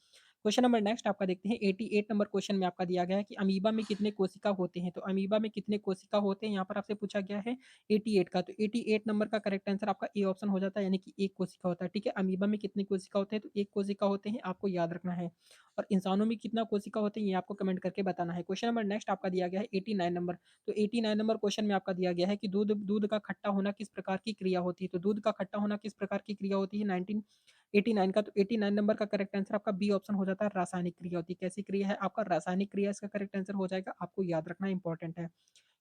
क्वेश्चन नंबर नेक्स्ट आपका देखते हैं 88 नंबर क्वेश्चन में आपका दिया गया है कि अमीबा में कितने कोशिका होते हैं? तो अमीबा में कितने कोशिका होते हैं यहाँ पर आपसे पूछा गया है 88 का। तो 88 नंबर का करेक्ट आंसर आपका ए ऑप्शन हो जाता है, यानी कि एक कोशिका होता है। ठीक है, अमीबा में कितने कोशिका होते हैं? तो एक कोशिका होते हैं, आपको याद रखना है। और इंसानों में कितना कोशिका होते हैं ये आपको कमेंट करके बताना है। क्वेश्चन नंबर नेक्स्ट आपका दिया गया है 89 नंबर। तो 89 नंबर क्वेश्चन में आपका दिया गया है कि दूध दूध का खट्टा होना किस प्रकार की क्रिया होती है? तो दूध का खट्टा होना किस प्रकार की क्रिया होती है 1989 का? तो 89 नंबर का करेक्ट आंसर आपका बी ऑप्शन हो जाता है, रासायनिक क्रिया होती है। कैसी क्रिया है? आपका रासायनिक क्रिया इसका करेक्ट आंसर हो जाएगा, आपको याद रखना इंपॉर्टेंट है।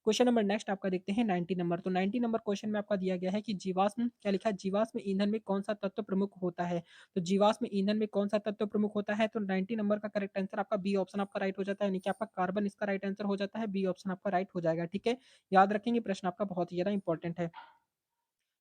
क्वेश्चन नंबर नेक्स्ट आपका देखते हैं 90 नंबर। तो 90 नंबर क्वेश्चन में आपका दिया गया है कि जीवाश्म क्या लिखा है? जीवाश्म ईंधन में कौन सा तत्व प्रमुख होता है? तो जीवाश्म ईंधन में कौन सा तत्व प्रमुख होता है? तो 90 नंबर का करेक्ट आंसर आपका बी ऑप्शन आपका राइट हो जाता है, यानी कि आपका कार्बन इसका राइट आंसर हो जाता है, बी ऑप्शन आपका राइट हो जाएगा। ठीक है, याद रखेंगे, प्रश्न आपका बहुत ही ज्यादा इंपॉर्टेंट है।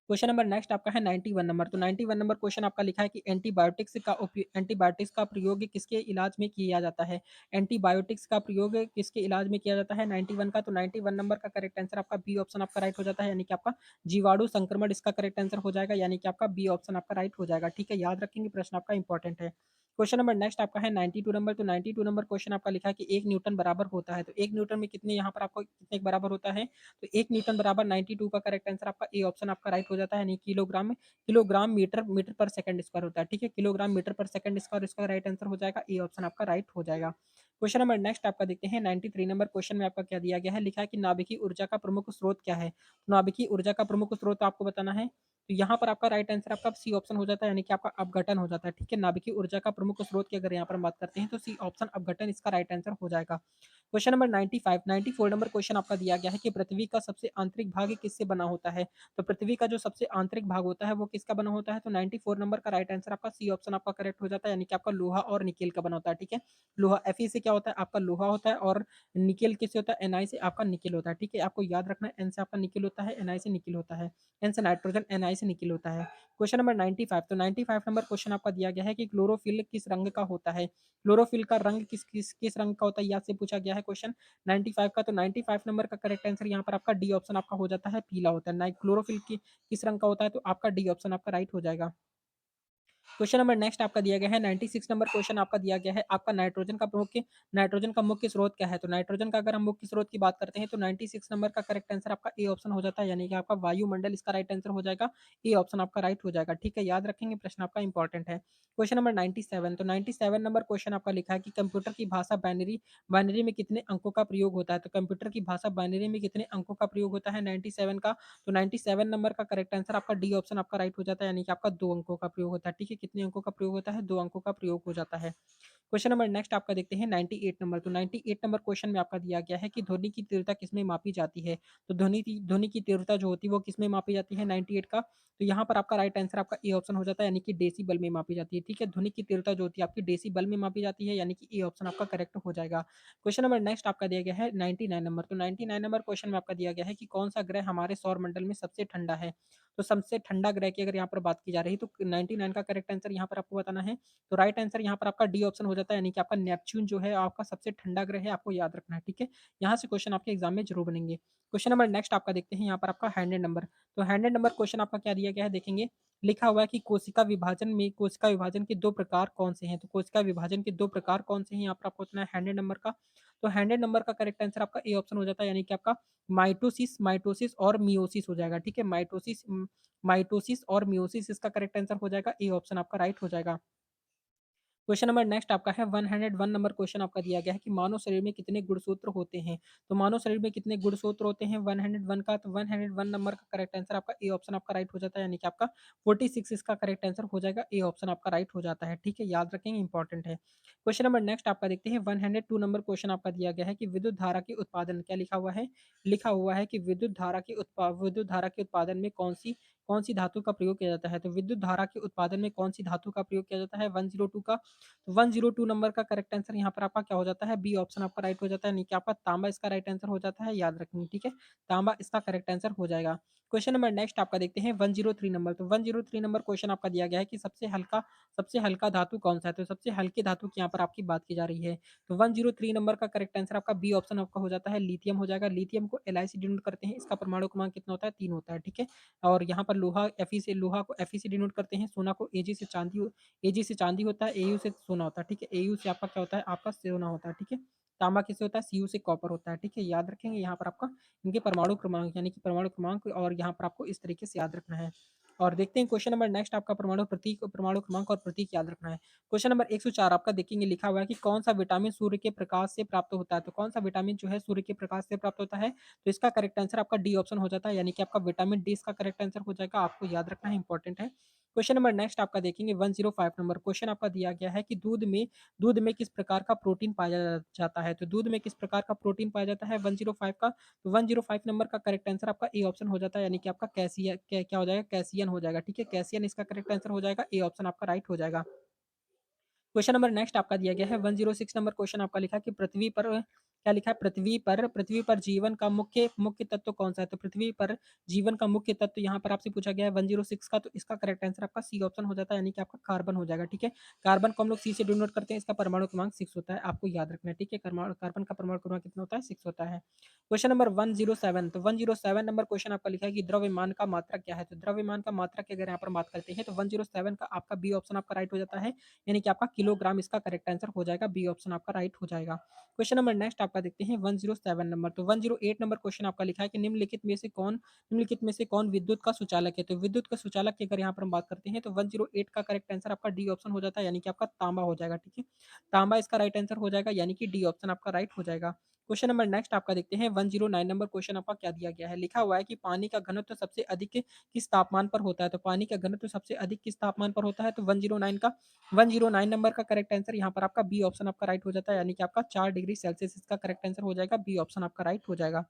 क्वेश्चन नंबर नेक्स्ट आपका है 91 नंबर। तो 91 नंबर क्वेश्चन आपका लिखा है कि एंटीबायोटिक्स का प्रयोग किसके इलाज में किया जाता है? एंटीबायोटिक्स का प्रयोग किसके इलाज में किया जाता है 91 का? तो 91 नंबर का करेक्ट आंसर आपका बी ऑप्शन आपका राइट हो जाता है, यानी कि आपका जीवाणु संक्रमण इसका करेक्ट आंसर हो जाएगा, यानी कि आपका बी ऑप्शन आपका राइट हो जाएगा। ठीक है, याद रखेंगे, प्रश्न आपका इंपॉर्टेंट है। क्वेश्चन नंबर नेक्स्ट आपका है 92 नंबर। तो 92 नंबर क्वेश्चन आपका लिखा है कि 1 न्यूटन बराबर होता है। तो 1 न्यूटन में कितने यहाँ पर आपको कितने के बराबर होता है? तो 1 न्यूटन बराबर 92 का करेक्ट आंसर आपका ए ऑप्शन आपका राइट हो जाता है, यानी किलोग्राम मीटर मीटर पर सेकंड स्क्वायर होता है। ठीक है, किलोग्राम मीटर पर सेकंड स्क्वायर इसका राइट आंसर हो जाएगा, ए ऑप्शन आपका राइट हो जाएगा। क्वेश्चन नंबर नेक्स्ट आपका देखते हैं 93 नंबर क्वेश्चन में आपका क्या दिया गया है? लिखा है कि नाभिकीय ऊर्जा का प्रमुख स्रोत क्या है? तो नाभिकीय ऊर्जा का प्रमुख स्रोत आपको बताना है। तो यहाँ पर आपका राइट आंसर आपका सी ऑप्शन हो जाता है, यानी कि आपका अपघटन हो जाता है। ठीक है, नाभिकीय ऊर्जा का प्रमुख स्रोत की अगर यहाँ पर हम बात करते हैं तो सी ऑप्शन अपघटन इसका राइट आंसर हो जाएगा। क्वेश्चन नंबर 95 94 नंबर क्वेश्चन आपका दिया गया है कि पृथ्वी का सबसे आंतरिक भाग किससे बना होता है? तो पृथ्वी का जो सबसे आंतरिक भाग होता है वो किसका बना होता है? तो 94 नंबर का राइट आंसर आपका सी ऑप्शन आपका करेक्ट हो जाता है, यानी कि आपका लोहा और निकेल का बना होता है। ठीक है, लोहा Fe से क्या होता है? आपका लोहा होता है, और निकेल किससे होता है? Ni से आपका निकेल होता है। ठीक है, आपको याद रखना है, N से आपका निकेल होता है, Ni से निकेल होता है, N से नाइट्रोजन, Ni से निकेल होता है। Question number 95। तो 95 नंबर क्वेश्चन आपका दिया गया है कि क्लोरोफिल किस रंग का होता है? क्लोरोफिल का रंग किस रंग का होता है, याद से पूछा गया है क्वेश्चन 95 का। तो 95 नंबर का करेक्ट आंसर यहाँ पर आपका डी ऑप्शन आपका हो जाता है, पीला होता है। नाइ क्लोरोफिल की किस रंग का होता है? तो आपका डी ऑप्शन आपका राइट हो जाएगा। क्वेश्चन नंबर नेक्स्ट आपका दिया गया है 96 नंबर क्वेश्चन आपका दिया गया है आपका नाइट्रोजन का मुख्य स्रोत क्या है? तो नाइट्रोजन का अगर हम मुख्य स्रोत की बात करते हैं तो 96 नंबर का करेक्ट आंसर आपका ए ऑप्शन हो जाता है, यानी कि आपका वायुमंडल इसका राइट आंसर हो जाएगा, ए ऑप्शन आपका राइट हो जाएगा। ठीक है, याद रखेंगे, प्रश्न आपका इंपॉर्टेंट है। Question number 97। तो 97 नंबर क्वेश्चन आपका लिखा है कि कंप्यूटर की भाषा बाइनरी बाइनरी में कितने अंकों का प्रयोग होता है? तो कंप्यूटर की भाषा बाइनरी में कितने अंकों का प्रयोग होता है 97 का? तो 97 नंबर का करेक्ट आंसर आपका डी ऑप्शन आपका राइट हो जाता है, यानी कि आपका 2 अंकों का प्रयोग होता है। ठीक है, कितने अंकों का प्रयोग होता है? 2 अंकों का प्रयोग हो जाता है। क्वेश्चन नंबर नेक्स्ट आपका देखते हैं 98 नंबर। तो 98 नंबर क्वेश्चन में आपका दिया गया है कि ध्वनि की तीव्रता किसमें मापी जाती है? तो ध्वनि की तीव्रता जो होती है वो किसमें मापी जाती है 98 का? तो यहाँ पर आपका राइट आंसर आपका ए ऑप्शन हो जाता है, यानी कि डेसिबल में मापी जाती है। ठीक है, ध्वनि की तीव्रता जो होती है आपकी डेसिबल में मापी जाती है, यानी कि ए ऑप्शन आपका करेक्ट हो जाएगा। क्वेश्चन नंबर नेक्स्ट आपका दिया गया है 99 नंबर। तो 99 नंबर क्वेश्चन में आपका दिया गया है कि कौन सा ग्रह हमारे सौर मंडल में सबसे ठंडा है? तो सबसे ठंडा ग्रह की अगर यहाँ पर बात की जा रही है तो 99 का करेक्ट करेक्ट आंसर यहाँ पर आपको बताना है। तो राइट आंसर यहाँ पर आपका डी ऑप्शन हो जाता है, यानी कि आपका नेपच्यून जो है आपका सबसे ठंडा ग्रह है, आपको याद रखना है, ठीक है? यहाँ से क्वेश्चन आपके एग्जाम में जरूर बनेंगे। क्वेश्चन नंबर नेक्स्ट आपका देखते हैं यहाँ पर आपका हैंडेड नंबर। तो हैंडेड नंबर क्वेश्चन आपका क्या दिया गया है देखेंगे। लिखा हुआ है कि कोशिका विभाजन के दो प्रकार कौन से हैं? तो कोशिका विभाजन के दो प्रकार कौन से हैं यहाँ पर आपको बताना है हैंडेड नंबर का। तो हैंडेड नंबर का करेक्ट आंसर आपका ए ऑप्शन हो जाता है, यानी कि आपका माइटोसिस और मियोसिस हो जाएगा, ठीक है? माइटोसिस और मियोसिस इसका करेक्ट आंसर हो जाएगा, ए ऑप्शन आपका राइट हो जाएगा। क्वेश्चन नंबर नेक्स्ट आपका है 101 नंबर क्वेश्चन आपका दिया गया है कि मानव शरीर में कितने गुणसूत्र होते हैं? तो मानव शरीर में कितने गुणसूत्र होते हैं 101 का? तो 101 नंबर का करेक्ट आंसर आपका ए ऑप्शन आपका राइट हो जाता है, यानी कि आपका 46 इसका करेक्ट आंसर हो जाएगा, ए ऑप्शन आपका राइट हो जाता है, ठीक है? याद रखेंगे, इंपॉर्टेंट है। क्वेश्चन नंबर नेक्स्ट आपका देखते हैं 102 नंबर क्वेश्चन आपका दिया गया है कि विद्युत धारा के उत्पादन क्या लिखा हुआ है? लिखा हुआ है कि विद्युत धारा के उत्पादन में कौन सी धातु का प्रयोग किया जाता है? तो विद्युत धारा के उत्पादन में कौन सी धातु का प्रयोग किया जाता है 102 का? तो 102 नंबर का करेक्ट आंसर यहाँ पर आपका क्या हो जाता है? बी ऑप्शन आपका राइट हो जाता है, यानी कि आपका तांबा इसका राइट आंसर हो जाता है, याद रखेंगे, ठीक है? तांबा इसका करेक्ट आंसर हो जाएगा। क्वेश्चन नंबर नेक्स्ट आपका देखते हैं 103 नंबर। तो 103 नंबर क्वेश्चन आपका दिया गया है कि सबसे हल्का धातु कौन सा है? तो सबसे हल्के धातु की यहाँ पर आपकी बात की जा रही है। तो 103 नंबर का करेक्ट आंसर आपका बी ऑप्शन आपका हो जाता है, लिथियम हो जाएगा। लिथियम को Li से डिनोट करते हैं, इसका परमाणु क्रमांक कितना होता है? 3 होता है, ठीक है? और यहाँ पर लोहा को Fe से डिनोट करते हैं, सोना को Ag से चांदी होता है, Au से सोना होता है, ठीक है? Au से आपका क्या होता है? आपका सोना होता है, ठीक है? तांबा किससे होता है? Cu से कॉपर होता है, ठीक है? याद रखेंगे यहाँ पर आपका इनके परमाणु क्रमांक, यानी कि परमाणु क्रमांक, और यहाँ पर आपको इस तरीके से याद रखना है। और देखते हैं क्वेश्चन नंबर नेक्स्ट आपका परमाणु क्रमांक और प्रतीक याद रखना है। क्वेश्चन नंबर 104 आपका देखेंगे, लिखा हुआ है कि कौन सा विटामिन सूर्य के प्रकाश से प्राप्त होता है? तो कौन सा विटामिन जो है सूर्य के प्रकाश से प्राप्त होता है? तो इसका करेक्ट आंसर आपका डी ऑप्शन हो जाता है, यानी कि आपका विटामिन डी इसका करेक्ट आंसर हो जाएगा, आपको याद रखना है, इंपॉर्टेंट है। क्वेश्चन नंबर नेक्स्ट आपका देखेंगे 105 नंबर क्वेश्चन आपका दिया गया है कि दूध में किस प्रकार का प्रोटीन पाया जाता है? तो दूध में किस प्रकार का प्रोटीन पाया जाता है 105 का? तो 105 नंबर का करेक्ट आंसर आपका ए ऑप्शन हो जाता है, यानी कि आपका क्या हो जाएगा? कैसियन हो जाएगा, ठीक है? कैसियन इसका करेक्ट आंसर हो जाएगा, ए ऑप्शन आपका राइट हो जाएगा। क्वेश्चन नंबर नेक्स्ट आपका दिया गया है 106 नंबर क्वेश्चन आपका लिखा है कि पृथ्वी पर क्या लिखा है? पृथ्वी पर जीवन का मुख्य मुख्य तत्व कौन सा है? तो पृथ्वी पर जीवन का मुख्य तत्व यहाँ पर आपसे पूछा गया है 106 का, तो इसका करेक्ट आंसर आपका सी ऑप्शन हो जाता है, यानी कि आपका कार्बन हो जाएगा, ठीक है? कार्बन को हम लोग सी से डिनोट करते हैं, इसका परमाणु क्रमांक 6 होता है, आपको याद रखना है, ठीक है? कार्बन का परमाणु क्रमांक कितना होता है? 6 होता है। क्वेश्चन नंबर 107, तो 107 नंबर क्वेश्चन आपका लिखा है कि द्रव्यमान का मात्रा क्या है? तो द्रव्यमान का मात्रा की अगर यहाँ पर बात करते हैं तो 107 का आपका बी ऑप्शन आपका राइट हो जाता है, यानी कि आपका किलोग्राम इसका करेक्ट आंसर हो जाएगा, बी ऑप्शन आपका राइट हो जाएगा। क्वेश्चन नंबर नेक्स्ट आपका देखते हैं 107 नंबर। तो 108 नंबर क्वेश्चन आपका लिखा है कि निम्नलिखित में से कौन विद्युत का सुचालक है? तो विद्युत का सुचालक की अगर यहाँ पर हम बात करते हैं तो 108 का करेक्ट आंसर आपका डी ऑप्शन हो जाता है, यानी कि आपका तांबा हो जाएगा, ठीक है? तांबा इसका राइट आंसर हो जाएगा, यानी कि डी ऑप्शन आपका राइट हो जाएगा। क्वेश्चन नंबर नेक्स्ट आपका देखते हैं 109 नंबर क्वेश्चन आपका क्या दिया गया है? लिखा हुआ है कि पानी का घनत्व सबसे अधिक किस तापमान पर होता है? तो पानी का घनत्व सबसे अधिक किस तापमान पर होता है? तो 109 नंबर का करेक्ट आंसर यहाँ पर आपका बी ऑप्शन आपका राइट हो जाता है, यानी कि आपका 4 डिग्री सेल्सियस इसका करेक्ट आंसर हो जाएगा, बी ऑप्शन आपका राइट हो जाएगा।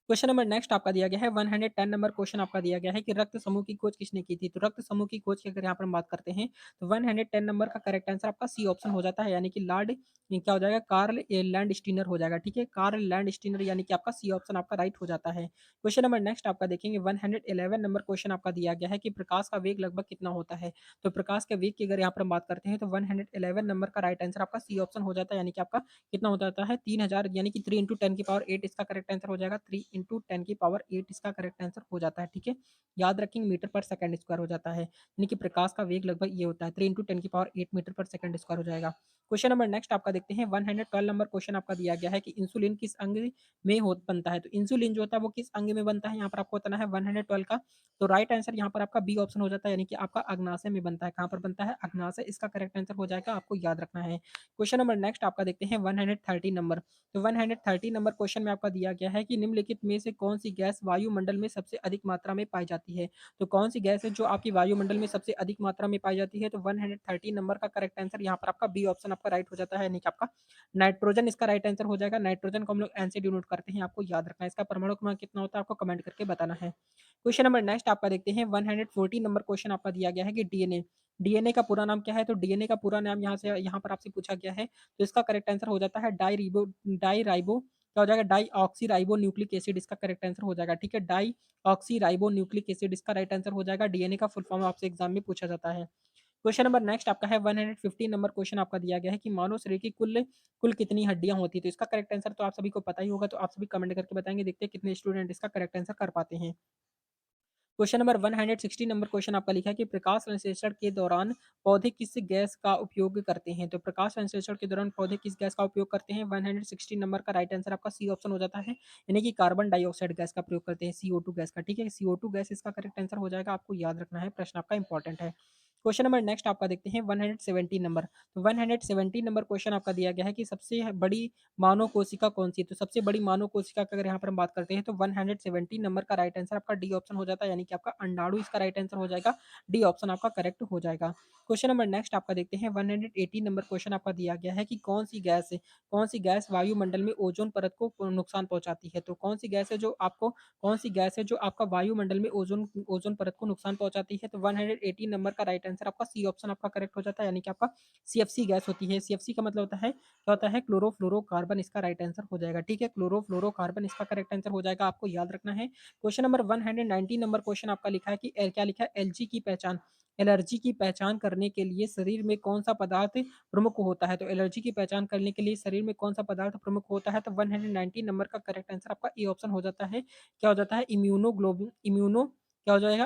क्वेश्चन नंबर नेक्स्ट आपका दिया गया है 110 नंबर क्वेश्चन आपका दिया गया है कि रक्त समूह की खोज किसने की थी? तो रक्त समूह की खोज की अगर यहाँ पर हम बात करते हैं तो 110 नंबर का करेक्ट आंसर आपका सी ऑप्शन हो जाता है, यानी कि लॉर्ड क्या हो जाएगा? कार्ल लैंड स्टीनर हो जाएगा, ठीक है? कार्ल लैंड स्टीनर, यानी कि आपका सी ऑप्शन आपका राइट हो जाता है। क्वेश्चन नंबर नेक्स्ट आपका देखेंगे 111 नंबर क्वेश्चन आपका दिया गया है कि प्रकाश का वेग लगभग कितना होता है? तो प्रकाश के वेग की अगर यहाँ पर हम बात करते हैं तो 111 नंबर का राइट आंसर आपका सी ऑप्शन हो जाता है, यानी कि आपका कितना हो जाता है? 3000, यानी कि 3 इंटू 10 की पावर 8 इसका करेक्ट आंसर हो जाएगा, 3 इंटू 10 की पावर 8 इसका करेक्ट आंसर हो जाता है, ठीक है? याद रखेंगे, मीटर पर सेकंड स्क्वायर हो जाता है, यानी कि प्रकाश का वेग लगभग ये होता है 3 इंटू 10 की पावर 8 मीटर पर सेकंड स्क्वायर हो जाएगा। क्वेश्चन नंबर नेक्स्ट आपका देखते हैं 112 नंबर क्वेश्चन आपका दिया गया है कि इंसुलिन किस अंग में हो बनता है? तो इंसुलिन जो होता है वो किस अंग में बनता है? यहाँ पर आपको बताना है 112 का। तो राइट आंसर यहाँ पर आपका बी ऑप्शन हो जाता है, यानी कि आपका अग्नाशय में बनता है। कहाँ पर बनता है? अग्नाशय इसका करेक्ट आंसर हो जाएगा, आपको याद रखना है। क्वेश्चन नंबर नेक्स्ट आपका देखते हैं 113 नंबर। तो 130 नंबर क्वेश्चन में आपका दिया गया है कि निम्नलिखित में से कौन सी गैस वायुमंडल में सबसे अधिक मात्रा में पाई जाती है? तो कौन सी गैस है जो आपकी वायुमंडल में सबसे अधिक मात्रा में पाई जाती है? तो 130 नंबर का करेक्ट आंसर यहाँ पर आपका बी ऑप्शन आपका राइट हो जाता है, यानी कि आपका नाइट्रोजन इसका राइट आंसर हो जाएगा। नाइट्रोजन को हम लोग एन से डिनोट करते हैं, आपको याद रखना है। इसका परमाणु क्रमांक कितना होता है आपको कमेंट करके बताना है। क्वेश्चन नंबर नेक्स्ट आपका देखते हैं 114 नंबर क्वेश्चन आपका दिया गया है कि डीएनए डीएनए का पूरा नाम क्या है? तो डीएनए का पूरा नाम यहाँ पर आपसे पूछा गया है, तो इसका करेक्ट आंसर हो जाता है डाई राइबो क्या हो जाएगा? डाईऑक्सी राइबो न्यूक्लिक एसिड इसका करेक्ट आंसर हो जाएगा, ठीक है? डाईऑक्सी राइबो न्यूक्लिक एसिड इसका राइट आंसर हो जाएगा। डीएनए का फुल फॉर्म आपसे एग्जाम में पूछा जाता है। क्वेश्चन नंबर नेक्स्ट आपका है 115 नंबर क्वेश्चन आपका दिया गया है कि मानव शरीर की कुल कुल कितनी हड्डियां होती है? तो इसका करेक्ट आंसर तो आप सभी को पता ही होगा, तो आप सभी कमेंट करके बताएंगे, देखते हैं कितने स्टूडेंट इसका करेक्ट आंसर कर पाते हैं। क्वेश्चन नंबर 160 नंबर क्वेश्चन आपका लिखा है कि प्रकाश संश्लेषण के दौरान पौधे किस गैस का उपयोग करते हैं? तो प्रकाश संश्लेषण के दौरान पौधे किस गैस का उपयोग करते हैं? 160 नंबर का राइट आंसर आपका सी ऑप्शन हो जाता है, यानी कि कार्बन डाइऑक्साइड गैस का प्रयोग करते हैं, CO2 गैस का, ठीक है? CO2 गैस इसका करेक्ट आंसर हो जाएगा, आपको याद रखना है, प्रश्न आपका इंपॉर्टेंट है। क्वेश्चन नंबर नेक्स्ट आपका देखते हैं 170 नंबर। तो 170 नंबर क्वेश्चन आपका दिया गया है कि सबसे बड़ी मानव कोशिका कौन सी है? तो सबसे बड़ी मानव कोशिका का अगर यहाँ पर हम बात करते हैं तो 170 नंबर का राइट आंसर आपका डी ऑप्शन हो जाता है, यानी कि आपका अंडाणु इसका राइट आंसर हो जाएगा। डी ऑप्शन आपका करेक्ट हो जाएगा। क्वेश्चन नंबर नेक्स्ट आपका देखते हैं 180 नंबर क्वेश्चन आपका दिया गया है कि कौन सी गैस वायुमंडल में ओजोन परत को नुकसान पहुंचाती है? तो कौन सी गैस है जो आपका वायुमंडल में ओजोन ओजोन परत को नुकसान पहुंचाती है? तो 180 नंबर का राइट आंसर आपका सी ऑप्शन आपका करेक्ट हो जाता है, यानी कि आपका CFC गैस होती है। CFC का मतलब होता है, क्या होता है? क्लोरोफ्लोरोकार्बन इसका राइट आंसर हो जाएगा, ठीक है? क्लोरोफ्लोरोकार्बन इसका करेक्ट आंसर हो जाएगा, आपको याद रखना है। क्वेश्चन नंबर 190 नंबर क्वेश्चन आपका लिखा है कि क्या लिखा है? एलर्जी की पहचान करने के लिए शरीर में कौन सा पदार्थ प्रमुख होता है? तो एलर्जी की पहचान करने के लिए शरीर में कौन सा पदार्थ प्रमुख होता है? तो 190 नंबर का करेक्ट आंसर आपका ए ऑप्शन हो जाता है। क्या हो जाता है? इम्यूनो क्या हो जाएगा?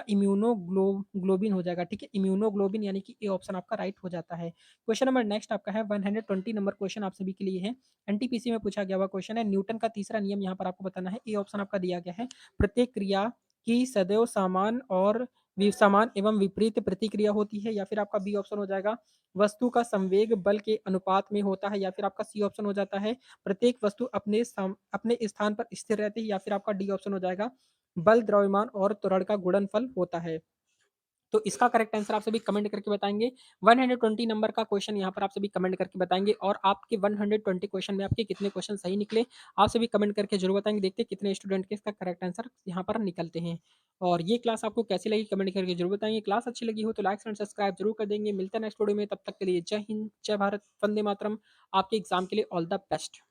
ग्लोबिन हो जाएगा, ठीक है? इम्यूनोग्लोबिन, यानी कि ए ऑप्शन आपका राइट हो जाता है। क्वेश्चन नंबर नेक्स्ट आपका है 120 नंबर क्वेश्चन आप सभी के लिए है। एनटीपीसी में पूछा गया हुआ क्वेश्चन है, न्यूटन का तीसरा नियम यहाँ पर आपको बताना है। ए ऑप्शन आपका दिया गया है, प्रत्येक क्रिया की सदैव समान एवं विपरीत प्रतिक्रिया होती है, या फिर आपका बी ऑप्शन हो जाएगा, वस्तु का संवेग बल के अनुपात में होता है, या फिर आपका सी ऑप्शन हो जाता है, प्रत्येक वस्तु अपने स्थान पर स्थिर रहती है, या फिर आपका डी ऑप्शन हो जाएगा, बल द्रव्यमान और त्वरण का गुणनफल होता है। तो इसका करेक्ट आंसर आप सभी कमेंट करके बताएंगे। 120 नंबर का क्वेश्चन यहाँ पर आप सभी कमेंट करके बताएंगे, और आपके 120 क्वेश्चन में आपके कितने क्वेश्चन सही निकले, आप सभी कमेंट करके जरूर बताएंगे, देखते हैं कितने स्टूडेंट के इसका करेक्ट आंसर यहाँ पर निकलते हैं। और ये क्लास आपको कैसी लगी कमेंट करके जरूर बताएंगे। क्लास अच्छी लगी हो तो लाइक एंड सब्सक्राइब जरूर कर देंगे। मिलते हैं नेक्स्ट वीडियो में, तब तक के लिए जय हिंद, जय भारत, वंदे मातरम। आपके एग्जाम के लिए ऑल द बेस्ट।